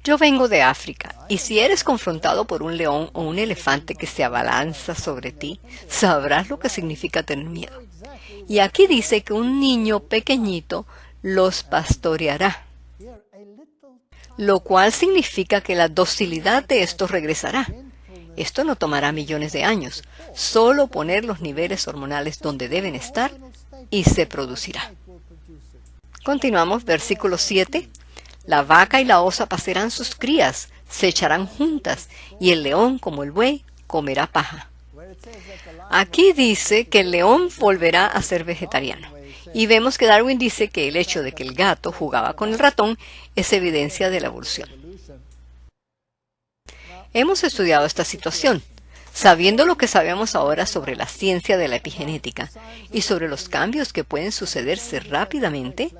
S1: Yo vengo de África, y si eres confrontado por un león o un elefante que se abalanza sobre ti, sabrás lo que significa tener miedo. Y aquí dice que un niño pequeñito los pastoreará, lo cual significa que la docilidad de estos regresará. Esto no tomará millones de años, solo poner los niveles hormonales donde deben estar y se producirá. Continuamos, versículo 7. La vaca y la osa pasarán sus crías, se echarán juntas, y el león, como el buey, comerá paja. Aquí dice que el león volverá a ser vegetariano. Y vemos que Darwin dice que el hecho de que el gato jugaba con el ratón es evidencia de la evolución. Hemos estudiado esta situación, sabiendo lo que sabemos ahora sobre la ciencia de la epigenética y sobre los cambios que pueden sucederse rápidamente.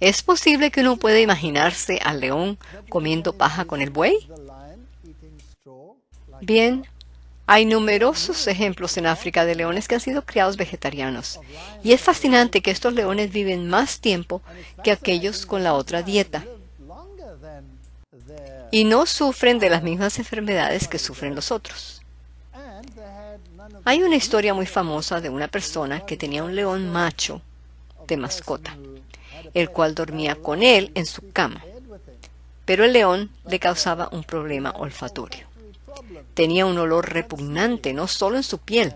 S1: ¿Es posible que uno pueda imaginarse al león comiendo paja con el buey? Bien, hay numerosos ejemplos en África de leones que han sido criados vegetarianos. Y es fascinante que estos leones viven más tiempo que aquellos con la otra dieta. Y no sufren de las mismas enfermedades que sufren los otros. Hay una historia muy famosa de una persona que tenía un león macho de mascota, el cual dormía con él en su cama. Pero el león le causaba un problema olfatorio. Tenía un olor repugnante no solo en su piel,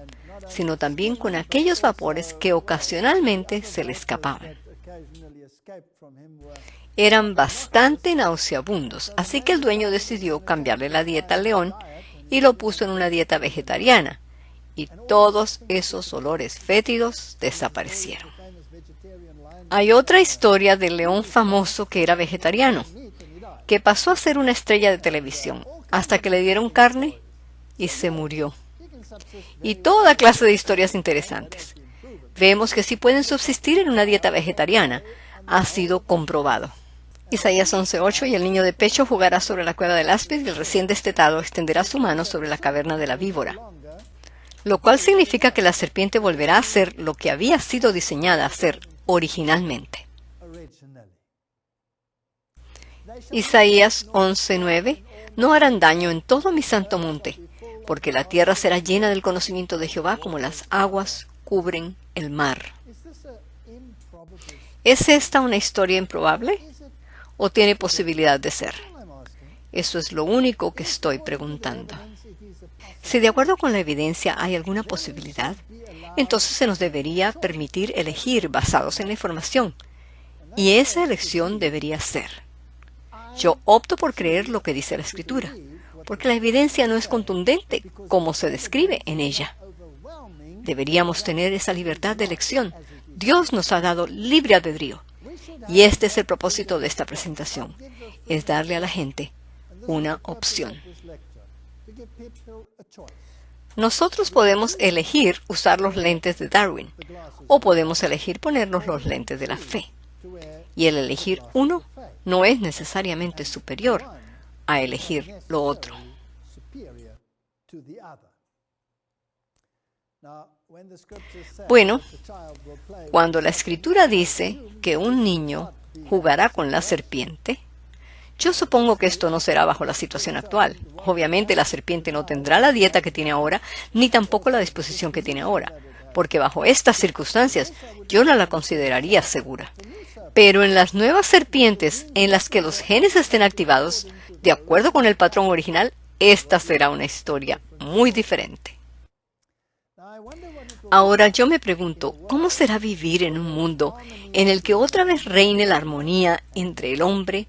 S1: sino también con aquellos vapores que ocasionalmente se le escapaban. Eran bastante nauseabundos, así que el dueño decidió cambiarle la dieta al león y lo puso en una dieta vegetariana, y todos esos olores fétidos desaparecieron. Hay otra historia del león famoso que era vegetariano, que pasó a ser una estrella de televisión, hasta que le dieron carne y se murió. Y toda clase de historias interesantes. Vemos que sí pueden subsistir en una dieta vegetariana, ha sido comprobado. Isaías 11:8, y el niño de pecho jugará sobre la cueva del áspid, y el recién destetado extenderá su mano sobre la caverna de la víbora. Lo cual significa que la serpiente volverá a ser lo que había sido diseñada a ser originalmente. Isaías 11:9, no harán daño en todo mi santo monte, porque la tierra será llena del conocimiento de Jehová como las aguas cubren el mar. ¿Es esta una historia improbable? ¿O tiene posibilidad de ser? Eso es lo único que estoy preguntando. Si de acuerdo con la evidencia hay alguna posibilidad, entonces se nos debería permitir elegir basados en la información. Y esa elección debería ser: yo opto por creer lo que dice la Escritura, porque la evidencia no es contundente como se describe en ella. Deberíamos tener esa libertad de elección. Dios nos ha dado libre albedrío. Y este es el propósito de esta presentación, es darle a la gente una opción. Nosotros podemos elegir usar los lentes de Darwin, o podemos elegir ponernos los lentes de la fe. Y el elegir uno no es necesariamente superior a elegir lo otro. Bueno, cuando la Escritura dice que un niño jugará con la serpiente, yo supongo que esto no será bajo la situación actual. Obviamente la serpiente no tendrá la dieta que tiene ahora, ni tampoco la disposición que tiene ahora, porque bajo estas circunstancias yo no la consideraría segura. Pero en las nuevas serpientes en las que los genes estén activados, de acuerdo con el patrón original, esta será una historia muy diferente. Ahora yo me pregunto, ¿cómo será vivir en un mundo en el que otra vez reine la armonía entre el hombre,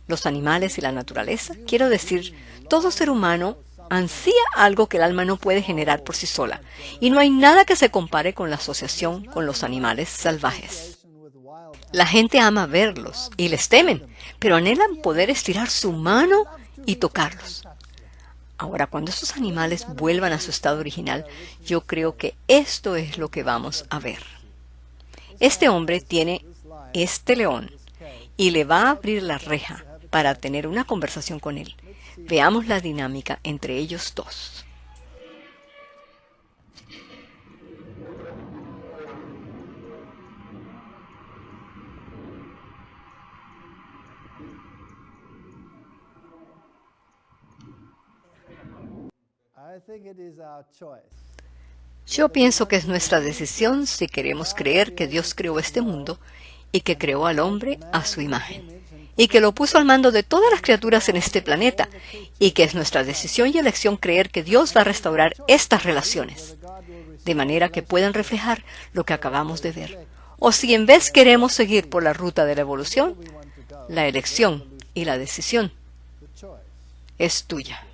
S1: los animales y la naturaleza? Quiero decir, todo ser humano ansía algo que el alma no puede generar por sí sola, y no hay nada que se compare con la asociación con los animales salvajes. La gente ama verlos y les temen, pero anhelan poder estirar su mano y tocarlos. Ahora, cuando esos animales vuelvan a su estado original, yo creo que esto es lo que vamos a ver. Este hombre tiene este león y le va a abrir la reja para tener una conversación con él. Veamos la dinámica entre ellos dos. Yo pienso que es nuestra decisión si queremos creer que Dios creó este mundo y que creó al hombre a su imagen, y que lo puso al mando de todas las criaturas en este planeta, y que es nuestra decisión y elección creer que Dios va a restaurar estas relaciones, de manera que puedan reflejar lo que acabamos de ver. O si en vez queremos seguir por la ruta de la evolución, la elección y la decisión es tuya.